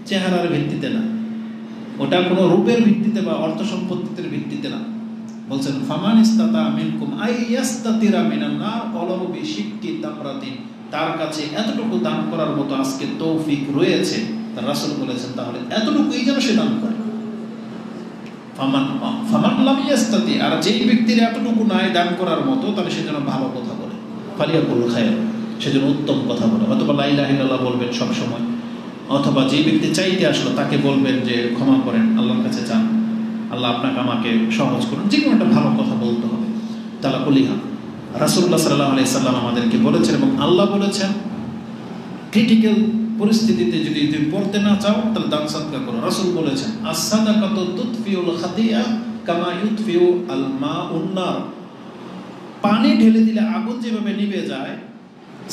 চেহারার ভিত্তিতে না, ওটা কোনো রূপের ভিত্তিতে বা অর্থ সম্পত্তির ভিত্তিতে না, বলছেন ফামান ইস্তাতা মিনকুম আইয়াস্তাতিরা মিনান নার ওয়ালাউ বিশিক্কি তামরাতিন, তার কাছে এতটুকু দান করার মতো আজকে তৌফিক রয়েছে, তার রাসূল বলেছেন তাহলে এতটুকুই যেন সে দান করে। ফামান লাম ইয়াস্তাতি, আর যেই ব্যক্তির এতটুকু নাই দান করার মতো, তাহলে সে যেন ভালো কথা বলে, ফালিয়াকুল খায়র, সে যেন উত্তম কথা বলে, অথবা লা ইলাহা ইল্লাল্লাহ বলবেন সব সময়, অথবা যে ব্যক্তি চাইতে আসলো তাকে বলবেন যে ক্ষমা করেন, আল্লাহর কাছে চান, আল্লাহ আপনাকে আমাকে সহজ করুন, যে কোনো একটা ভালো কথা বলতে হবে। তালা কুলিহা রাসূলুল্লাহ সাল্লাল্লাহু আলাইহি সাল্লাম আমাদেরকে বলেছেন, এবং আল্লাহ বলেছেন ক্রিটিক্যাল পরিস্থিতিতে যদি তুমি পড়তে না চাও তাহলে দান সাদকা করো। রাসূল বলেছেন আস-সাদাকাতু তুতফিউল খাতিয়া কামা ইউতফিউ আল মাউন নার, পানি ঢেলে দিলে আগুন যেভাবে নিভে যায়,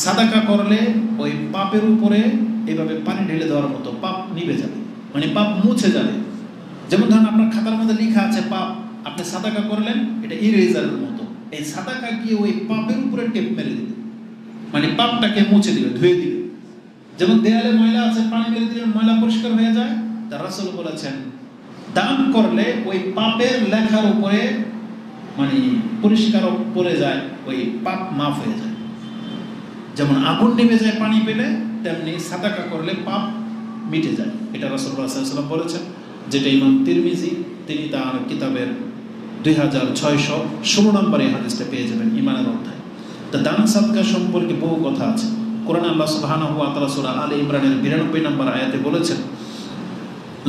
সাদাকা করলে ওই পাপের উপরে এইভাবে পানি ঢেলে দেওয়ার মতো পাপ নিভে যাবে, মানে পাপ মুছে যাবে। যেমন ধরুন আপনার খাতার মধ্যে লেখা আছে পাপ, আপনি সাদাকা করলেন, এটা ইরেজারের মতো, এই সাদাকা গিয়ে ওই পাপের উপরে টেপ মেরে দিবে, মানে পাপটাকে মুছে দিবে, ধুয়ে দিবে। যেমন দেয়ালে ময়লা আছে, পানি মেরে দিলে ময়লা পরিষ্কার হয়ে যায়, তার রাসূল বলেছেন দান করলে ওই পাপের লেখার উপরে মানে পরিষ্কার পড়ে যায়, ওই পাপ মাফ হয়ে যায়। যেমন আগুন নিভে যায় পানি পেলে, তেমনি সাদাকা করলে পাপ মিটে যায়। এটা রাসূলুল্লাহ সাল্লাল্লাহু আলাইহি ওয়াসাল্লাম বলেছেন, যেটা ইমাম তিরমিজি তিনি তার কিতাবের 2616 নম্বরে হাদিসটা পেয়ে যাবেন ইমানের অধ্যায়। তো দান সাদকা সম্পর্কে বহু কথা আছে। কোরআনে আল্লাহ সুবহানাহু ওয়া তাআলা সূরা আলে ইমরানের 92 নম্বর আয়াতে বলেছেন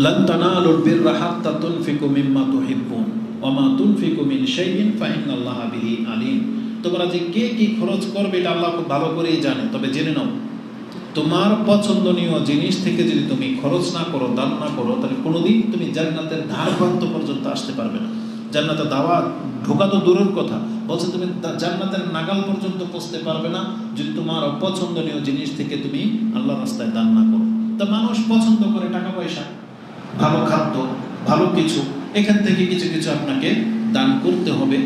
লান তানালুল বিররা হাত্তা তুনফিকু মিম্মা তুহিব্বুন ওয়া মা তুনফিকু মিন শাইইন ফা ইন্নাল্লাহা বিহি আলিম। তোমরা যে কে কি খরচ করবে এটা আল্লাহ খুব ভালো করেই জানে, তবে জেনে নাও তোমার পছন্দনীয় জিনিস থেকে যদি তুমি খরচ না করো, দান না করো, তাহলে কোনোদিন তুমি জান্নাতের ধার প্রান্ত পর্যন্ত আসতে পারবে না। জান্নাতে দাওয়াত ঢোকা তো দূরের কথা, বলছে তুমি জান্নাতের নাগাল পর্যন্ত পৌঁছতে পারবে না যদি তোমার অপছন্দনীয় জিনিস থেকে তুমি আল্লাহর রাস্তায় দান না করো। তা মানুষ পছন্দ করে টাকা পয়সা, ভালো খাদ্য, ভালো কিছু, এখান থেকে কিছু কিছু আপনাকে দান করতে হবে,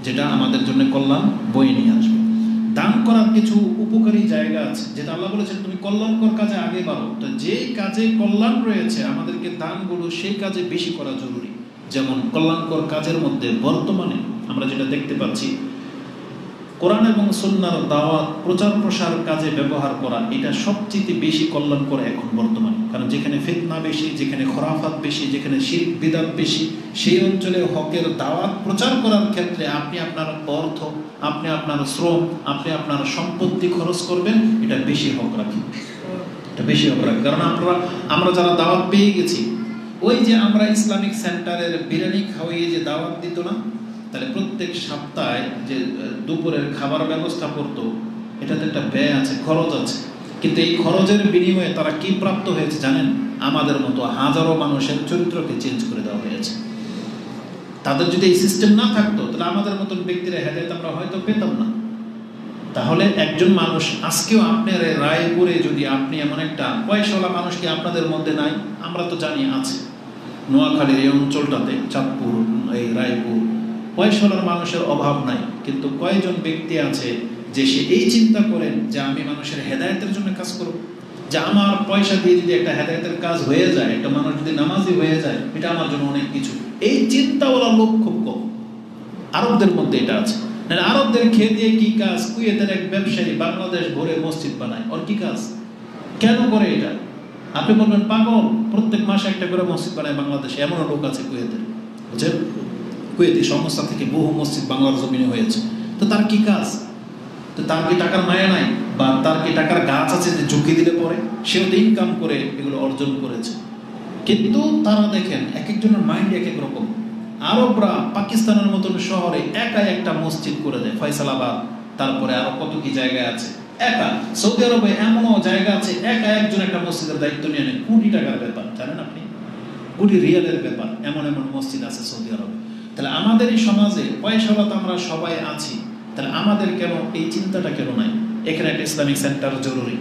যেটা আমাদের জন্য কল্যাণ বয়ে নিয়ে আসবে। দান করার কিছু উপকারী জায়গা আছে, যেটা আল্লাহ বলেছেন তুমি কল্যাণকর কাজে আগে বাড়ো। তো যে কাজে কল্যাণ রয়েছে আমাদেরকে দানগুলো সেই কাজে বেশি করা জরুরি। যেমন কল্যাণকর কাজের মধ্যে বর্তমানে আমরা যেটা দেখতে পাচ্ছি, কোরআন এবং সুন্নাহর দাওয়াত প্রচার প্রসার কাজে ব্যবহার করা, এটা সবচেয়ে বেশি কল্যাণকর এখন বর্তমানে। কারণ যেখানে ফিতনা বেশি, যেখানে খরাফাত বেশি, যেখানে শিরক বিদআত বেশি, সেই অঞ্চলে হকের দাওয়াত প্রচার করার ক্ষেত্রে আপনি আপনার অর্থ, আপনি আপনার শ্রম, আপনি আপনার সম্পত্তি খরচ করবেন, এটা বেশি হক রাখি, এটা বেশি হক রাখি। কারণ আমরা যারা দাওয়াত পেয়ে গেছি, ওই যে আমরা ইসলামিক সেন্টারের বিরিয়ানি খাওয়িয়ে যে দাওয়াত দিত না, তাহলে প্রত্যেক সপ্তাহে যে দুপুরের খাবার ব্যবস্থা করতো, এটাতে একটা ব্যয় আছে, খরচ আছে। কিন্তু এই খরচের বিনিময়ে তারা কি প্রাপ্ত হয়েছে জানেন? আমাদের মতো হাজারো মানুষের চরিত্রকে চেঞ্জ করে দেওয়া হয়েছে। তাদের যদি এই সিস্টেম না থাকতো, তাহলে আমাদের মতন ব্যক্তিরা হেদায়েত আমরা হয়তো পেতাম না। তাহলে একজন মানুষ আজকেও আপনার রায়পুরে যদি আপনি এমন একটা পয়সাওয়ালা মানুষ কি আপনাদের মধ্যে নাই? আমরা তো জানি আছে। নোয়াখালীর এই অঞ্চলটাতে, চাঁদপুর, এই রায়পুর, পয়সাওয়ালার মানুষের অভাব নাই। কিন্তু কয়জন ব্যক্তি আছে যে সে এই চিন্তা করেন যে আমি মানুষের হেদায়েতের জন্য কাজ করব, যে আমার পয়সা দিয়ে যদি একটা হেদায়েতের কাজ হয়ে যায়, একটা মানুষ যদি নামাজি হয়ে যায়, এটা আমার জন্য অনেক কিছু। এই চিন্তাওয়ালা লোক খুব কম আরবদের মধ্যে এটা আছে। আরবদের খেয়ে দিয়ে কি কাজ? কুয়েতের এক ব্যবসায়ী বাংলাদেশ ভরে মসজিদ বানায়, ওর কি কাজ? কেন করে এটা? আপনি বলবেন পাগল, প্রত্যেক মাসে একটা করে মসজিদ বানায় বাংলাদেশে। এমন লোক আছে কুয়েতের, বুঝছেন? কুয়েতি সংস্থা থেকে বহু মসজিদ বাংলার জমিনে হয়েছে। তো তার কি কাজ? তো তার কি টাকার মায়া নাই? বা তার কি টাকার গাছ আছে যে ঝুঁকি দিলে পরে? সেও তো ইনকাম করে এগুলো অর্জন করেছে। কিন্তু তারা দেখেন এক একজনের মাইন্ড এক এক রকম। আরবরা পাকিস্তানের মতন শহরে একা একটা মসজিদ করে দেয়, ফয়সালাবাদ, তারপরে আরো কত কি জায়গায় আছে একা। সৌদি আরবে এমনও জায়গা আছে একা একজন একটা মসজিদের দায়িত্ব নিয়ে নেয়। কোটি টাকার ব্যাপার, জানেন আপনি? কোটি রিয়ালের ব্যাপার। এমন এমন মসজিদ আছে সৌদি আরবে। তাহলে আমাদের এই সমাজে পয়সাওয়ালা তো আমরা সবাই আছি, তাহলে আমাদের কেন এই চিন্তাটা কেন নাই? এখানে একটা ইসলামিক সেন্টার জরুরি,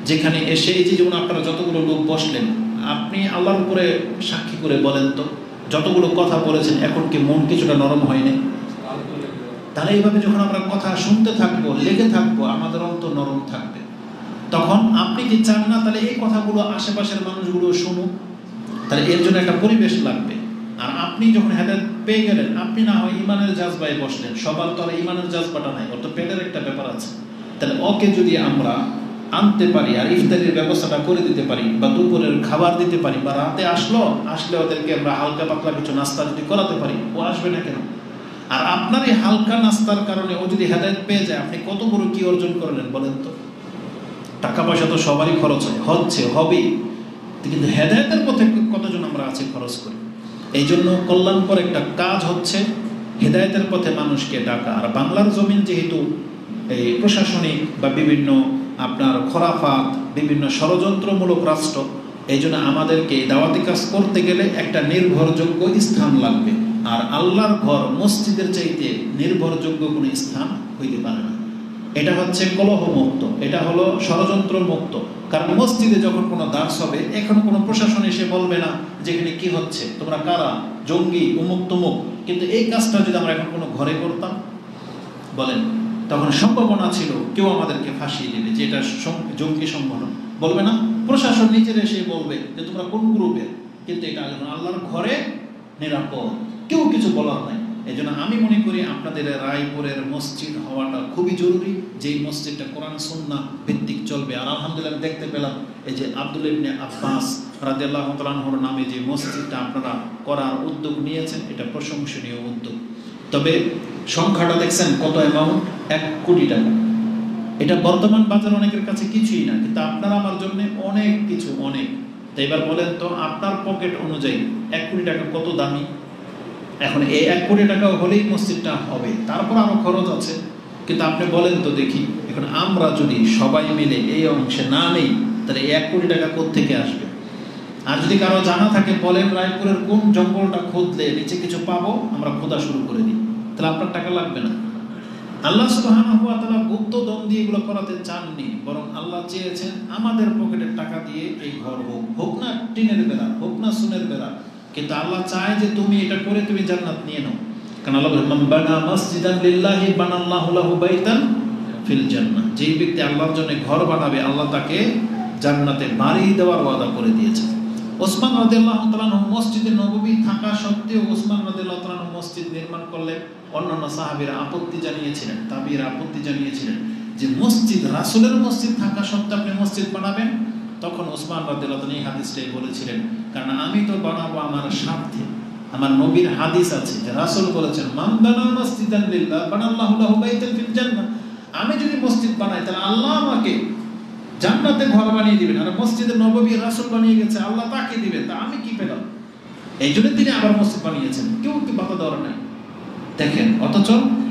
যেখানে এসে এই যে যেমন আপনারা যতগুলো লোক বসলেন, আপনি আল্লাহর উপরে সাক্ষী করে বলেন তো, যতগুলো কথা বলেছেন এখন কি মন কিছুটা নরম হয়নি? তাহলে এইভাবে যখন আমরা কথা শুনতে থাকবো, লেগে থাকবো, আমাদের অন্তর নরম থাকবে। তখন আপনি কি চান না তাহলে এই কথাগুলো আশেপাশের মানুষগুলো শুনুক? তাহলে এর জন্য একটা পরিবেশ লাগবে। আর আপনি যখন হেদায়েত পেয়ে গেলেন, আপনি না হয় ইমানের জাজবায় বসলেন, সবার তো আর ইমানের জাজবাটা নাই, ওর তো পেটের একটা ব্যাপার আছে। তাহলে ওকে যদি আমরা আনতে পারি আর ইফতারির ব্যবস্থাটা করে দিতে পারি, বা দুপুরের খাবার দিতে পারি, বা রাতে আসলে ওদেরকে আমরা হালকা পাতলা কিছু নাস্তা যদি করাতে পারি, ও আসবে না কেন? আর আপনার এই হালকা নাস্তার কারণে ও যদি হেদায়েত পেয়ে যায়, আপনি কত বড় কি অর্জন করলেন বলেন তো? টাকা পয়সা তো সবারই খরচ হবেই, কিন্তু হেদায়েতের পথে কতজন আমরা আছি খরচ করি। এই জন্য কল্যাণকর একটা কাজ হচ্ছে হেদায়েতের পথে মানুষকে ডাকা। আর বাংলার জমিন যেহেতু এই প্রশাসনিক বা বিভিন্ন আপনার খরাফাত, বিভিন্ন ষড়যন্ত্রমূলক রাষ্ট্র, এই জন্য আমাদেরকে দাওয়াতি কাজ করতে গেলে একটা নির্ভরযোগ্য স্থান লাগবে। আর আল্লাহর ঘর মসজিদের চাইতে নির্ভরযোগ্য কোনো স্থান হইতে পারে না। এটা হচ্ছে কলহমুক্ত, এটা হলো ষড়যন্ত্র মুক্ত। কারণ মসজিদে যখন কোনো দাস হবে, এখন কোনো প্রশাসন এসে বলবে না যেখানে কি হচ্ছে, তোমরা কারা, জঙ্গি, উমুক তুমুক। কিন্তু এই কাজটা যদি আমরা এখন কোনো ঘরে করতাম, বলেন, তখন সম্ভাবনা ছিল কেউ আমাদেরকে ফাঁসিয়ে দেবে যে এটা জঙ্গি সংগঠন, বলবে না? প্রশাসন নিজের এসে বলবে যে তোমরা কোন গ্রুপের। কিন্তু এটা আল্লাহর ঘরে নিরাপদ, কেউ কিছু বলার নাই। এই জন্য আমি মনে করি আপনাদের রায়পুরের মসজিদ হওয়াটা খুবই জরুরি, যেই মসজিদটা কোরআন সুন্নাহ ভিত্তিক চলবে। আর আলহামদুলিল্লাহ দেখতে পেলাম এই যে আব্দুল ইবনে আব্বাস রাদিয়াল্লাহু তাআলা আনহুর নামে যে মসজিদটা আপনারা করার উদ্যোগ নিয়েছেন, এটা প্রশংসনীয় উদ্যোগ। তবে সংখ্যাটা দেখছেন কত অ্যামাউন্ট, 1 কোটি টাকা। এটা বর্তমান বাজার অনেকের কাছে কিছুই না, কিন্তু আপনার আমার জন্য অনেক কিছু, অনেক। তো এবার বলেন তো আপনার পকেট অনুযায়ী 1 কোটি টাকা কত দামি? এখন এই 1 কোটি টাকা হলেই মসজিদটা হবে, তারপর আরো খরচ আছে। কিন্তু আপনি বলেন তো দেখি, এখন আমরা যদি সবাই মিলে এই অংশে না নেই, তাহলে 1 কোটি টাকা কোত্থেকে আসবে? আর যদি কারো জানা থাকে বলেন রায়পুরের কোন জঙ্গলটা খুঁজলে নিচে কিছু পাবো, আমরা খোঁজা শুরু করে দিই, তাহলে আপনার টাকা লাগবে না। আল্লাহ সুবহানাহু ওয়া তাআলা গুপ্ত দম দিয়ে এগুলো করাতে চাননি, বরং আল্লাহ চেয়েছেন আমাদের পকেটের টাকা দিয়ে এই ঘর হোক না টিনের বেড়া, হোক না সুনের বেড়া, কিন্তু আল্লাহ চায় যে তুমি এটা করে তুমি জান্নাত নিয়ে নাও। কারণ আল্লাহ বলেন মান বানা মাসজিদান লিল্লাহি বানাল্লাহু লাহু বাইতান ফিল জান্নাহ, যেই ব্যক্তি আল্লাহর জন্য ঘর বানাবে, আল্লাহ তাকে জান্নাতে বাড়ি দেওয়ার ওয়াদা করে দিয়েছে। ওসমান রাদিয়াল্লাহু তাআলা মসজিদে নববী থাকা সত্ত্বেও ওসমান রাদিয়াল্লাহু তাআলা মসজিদ নির্মাণ করলে অন্যান্য সাহাবীরা আপত্তি জানিয়েছিলেন, তাবিঈরা আপত্তি জানিয়েছিলেন যে মসজিদ, রাসূলের মসজিদ থাকা সত্ত্বেও আপনি মসজিদ বানাবেন। তখন ওসমান রাদিয়াল্লাহু তাআলা এই হাদিসটাই বলেছিলেন, কারণ আমি তো বানাবো আমার স্বার্থে, আমার নবীর হাদিস আছে যে রাসূল বলেছেন মান বানা মাসজিদান লিল্লাহ বানাল্লাহু লাহু বাইতান ফিল জান্নাহ, আমি যদি মসজিদ বানাই তাহলে আল্লাহ আমাকে জান্নাতে ঘর বানিয়ে দিবেন। আর মসজিদে নববী রাসূল বানিয়ে গেছে, আল্লাহ তাকে দিবেন, তা আমি কি পেলাম? এই জন্য তিনি আবার মসজিদ বানিয়েছেন, কেউ কি বাধা দেওয়ার নাই। দেখেন, অথচ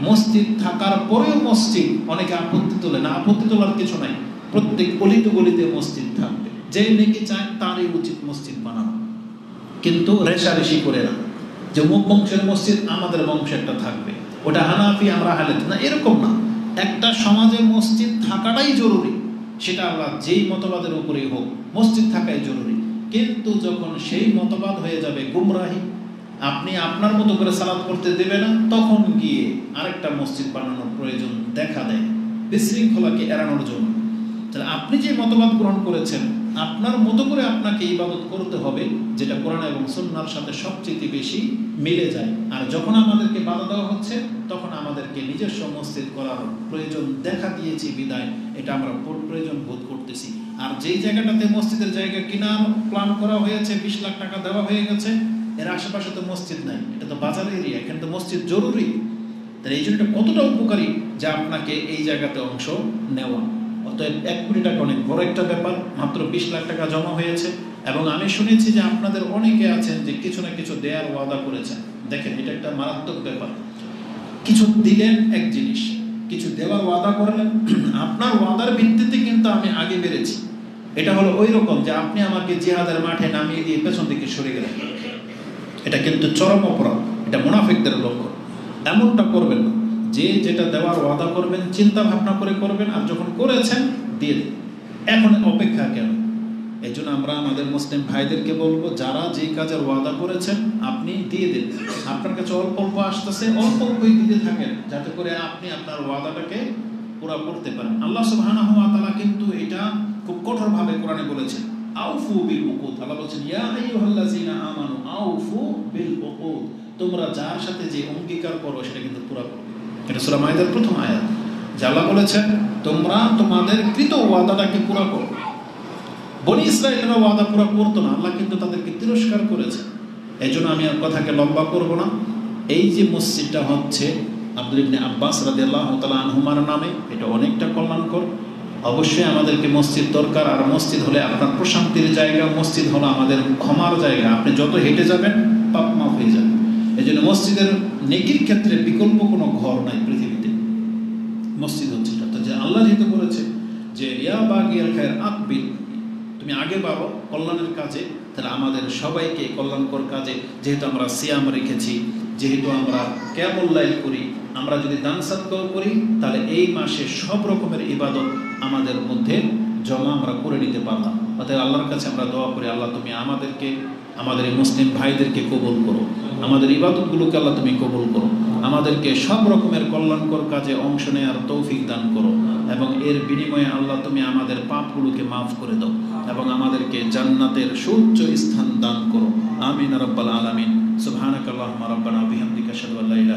মসজিদ থাকার পরেও মসজিদ অনেকে আপত্তি তোলে না। আপত্তি তোলার কিছু নাই, প্রত্যেক অলিতে গলিতে মসজিদ থাকবে, যে নেকি চায় তারই উচিত মসজিদ বানানো, কিন্তু রেশারেশি করে না যে অমুক বংশের মসজিদ আমাদের বংশেরটা থাকবে, ওটা হানাফি আমরা হানাফি না, এরকম না। একটা সমাজে মসজিদ থাকাটাই জরুরি, সেটা আল্লাহ যেই মতবাদের উপরেই হোক, মসজিদ থাকাই জরুরি। কিন্তু যখন সেই মতবাদ হয়ে যাবে গুমরাহি, আপনি আপনার মতো করে সালাত করতে দেবে না, তখন গিয়ে আরেকটা মসজিদ বানানোর প্রয়োজন দেখা দেয়, বিশৃঙ্খলাকে এড়ানোর জন্য। তাহলে আপনি যে মতবাদ গ্রহণ করেছেন, আপনার মতো করে আপনাকে ইবাদত করতে হবে, যেটা কোরআন এবং সুন্নাহর সাথে সবচেয়ে বেশি মিলে যায়। আর যখন আমাদেরকে বাধা দেওয়া হচ্ছে, তখন আমাদেরকে নিজস্ব মসজিদ করার প্রয়োজন দেখা দিয়েছি বিদায় এটা আমরা প্রয়োজন বোধ করতেছি। আর যেই জায়গাটাতে মসজিদের জায়গা কিনা প্ল্যান করা হয়েছে, 20 লাখ টাকা দেওয়া হয়ে গেছে, এর আশেপাশে তো মসজিদ নাই, এটা তো বাজার এরিয়া, এখানে তো মসজিদ জরুরি। তাহলে এই জন্য কতটা উপকারী যে আপনাকে এই জায়গাতে অংশ নেওয়া। অতএব 1 কোটি টাকা অনেক বড় একটা ব্যাপার, মাত্র 20 লাখ টাকা জমা হয়েছে। এবং আমি শুনেছি যে আপনাদের অনেকে আছেন যে কিছু না কিছু দেওয়ার ওয়াদা করেছেন। দেখেন, এটা একটা মারাত্মক ব্যাপার। কিছু দিলেন এক জিনিস, কিছু দেওয়ার ওয়াদা করলেন, আপনার ওয়াদার ভিত্তিতে কিন্তু আমি আগে বেড়েছি। এটা হলো ওই রকম যে আপনি আমাকে জিহাদের মাঠে নামিয়ে দিয়ে পেছন দিকে সরে গেলেন, এটা কিন্তু চরম অপরাধ, এটা মুনাফিকদের লক্ষণ। এমনটা করবেন না। যে যেটা দেওয়ার ওয়াদা করবেন চিন্তা ভাবনা করে করবেন, আর যখন করেছেন দিয়ে দিন। এখন অপেক্ষা কেন? এই জন্য আমরা আমাদের মুসলিম ভাইদেরকে বলবো, যারা যে কাজের ওয়াদা করেছেন আপনি দিয়ে দিন। আপনার কাছে অল্প অল্প আসতেছে, অল্প অল্পই দিতে থাকেন, যাতে করে আপনি আপনার ওয়াদাটাকে পুরা করতে পারেন। আল্লাহ সুবহানাহু ওয়া তাআলা কিন্তু এটা খুব কঠোরভাবে কোরআনে বলেছেন, আউফু বিল উকুদ। আল্লাহ বলেছেন ইয়া আইয়ুহাল্লাযিনা আমানু আউফু বিল উকুদ, তোমরা যার সাথে যে অঙ্গীকার করো সেটা কিন্তু পুরো করো। এটা সূরা মাইদার প্রথম আয়াত, যে আল্লাহ বলেছেন তোমরা তোমাদের কৃত ওয়াদাটাকে পুরো করো। বনি ইসরাঈলরা ওয়াদা পুরো করতো না, আল্লাহ কিন্তু তাদেরকে তিরস্কার করেছে। এই জন্য আমি আর কথাকে লম্বা করব না। এই যে মসজিদটা হচ্ছে আব্দুল্লাহ ইবনে আব্বাস রাদিয়াল্লাহু তাআলা আনহুমার নামে, এটা অনেকটা কল্যাণকর। অবশ্যই আমাদেরকে মসজিদ দরকার, আর মসজিদ হলে আপনার প্রশান্তির জায়গা, মসজিদ হলো আমাদের ক্ষমার জায়গা। আপনি যত হেঁটে যাবেন পাপ মাফ হয়ে যাবে। এই জন্য মসজিদের নেকির ক্ষেত্রে বিকল্প কোনো ঘর নাই পৃথিবীতে, মসজিদ হচ্ছে এটা। তো যে আল্লাহ যেহেতু বলেছে যে ইয়া বাগিয়াল খায়র আকবিল, তুমি আগে বাড়ো কল্যাণের কাজে, তাহলে আমাদের সবাইকে কল্যাণকর কাজে, যেহেতু আমরা সিয়াম রেখেছি, যেহেতু আমরা কিয়ামুল লাইল করি, আমরা যদি দান সাদকাও করি, তাহলে এই মাসে সব রকমের ইবাদত আমাদের মধ্যে জমা আমরা করে নিতে পারলাম। অতএব আল্লাহর কাছে আমরা দোয়া করি, আল্লাহ তুমি আমাদেরকে, আমাদের এই মুসলিম ভাইদেরকে কবুল করো, আমাদের ইবাদতগুলোকে আল্লাহ তুমি কবুল করো, আমাদেরকে সব রকমের কল্যাণকর কাজে অংশ নেওয়ার তৌফিক দান করো, এবং এর বিনিময়ে আল্লাহ তুমি আমাদের পাপগুলোকে মাফ করে দাও এবং আমাদেরকে জান্নাতের সুউচ্চ স্থান দান করো। আমিন রাব্বাল আলামিন। সুবহানাকাল্লাহুম্মা রাব্বানা ওয়া বিহামদিকা আশহাদু আল্লা ইলাহা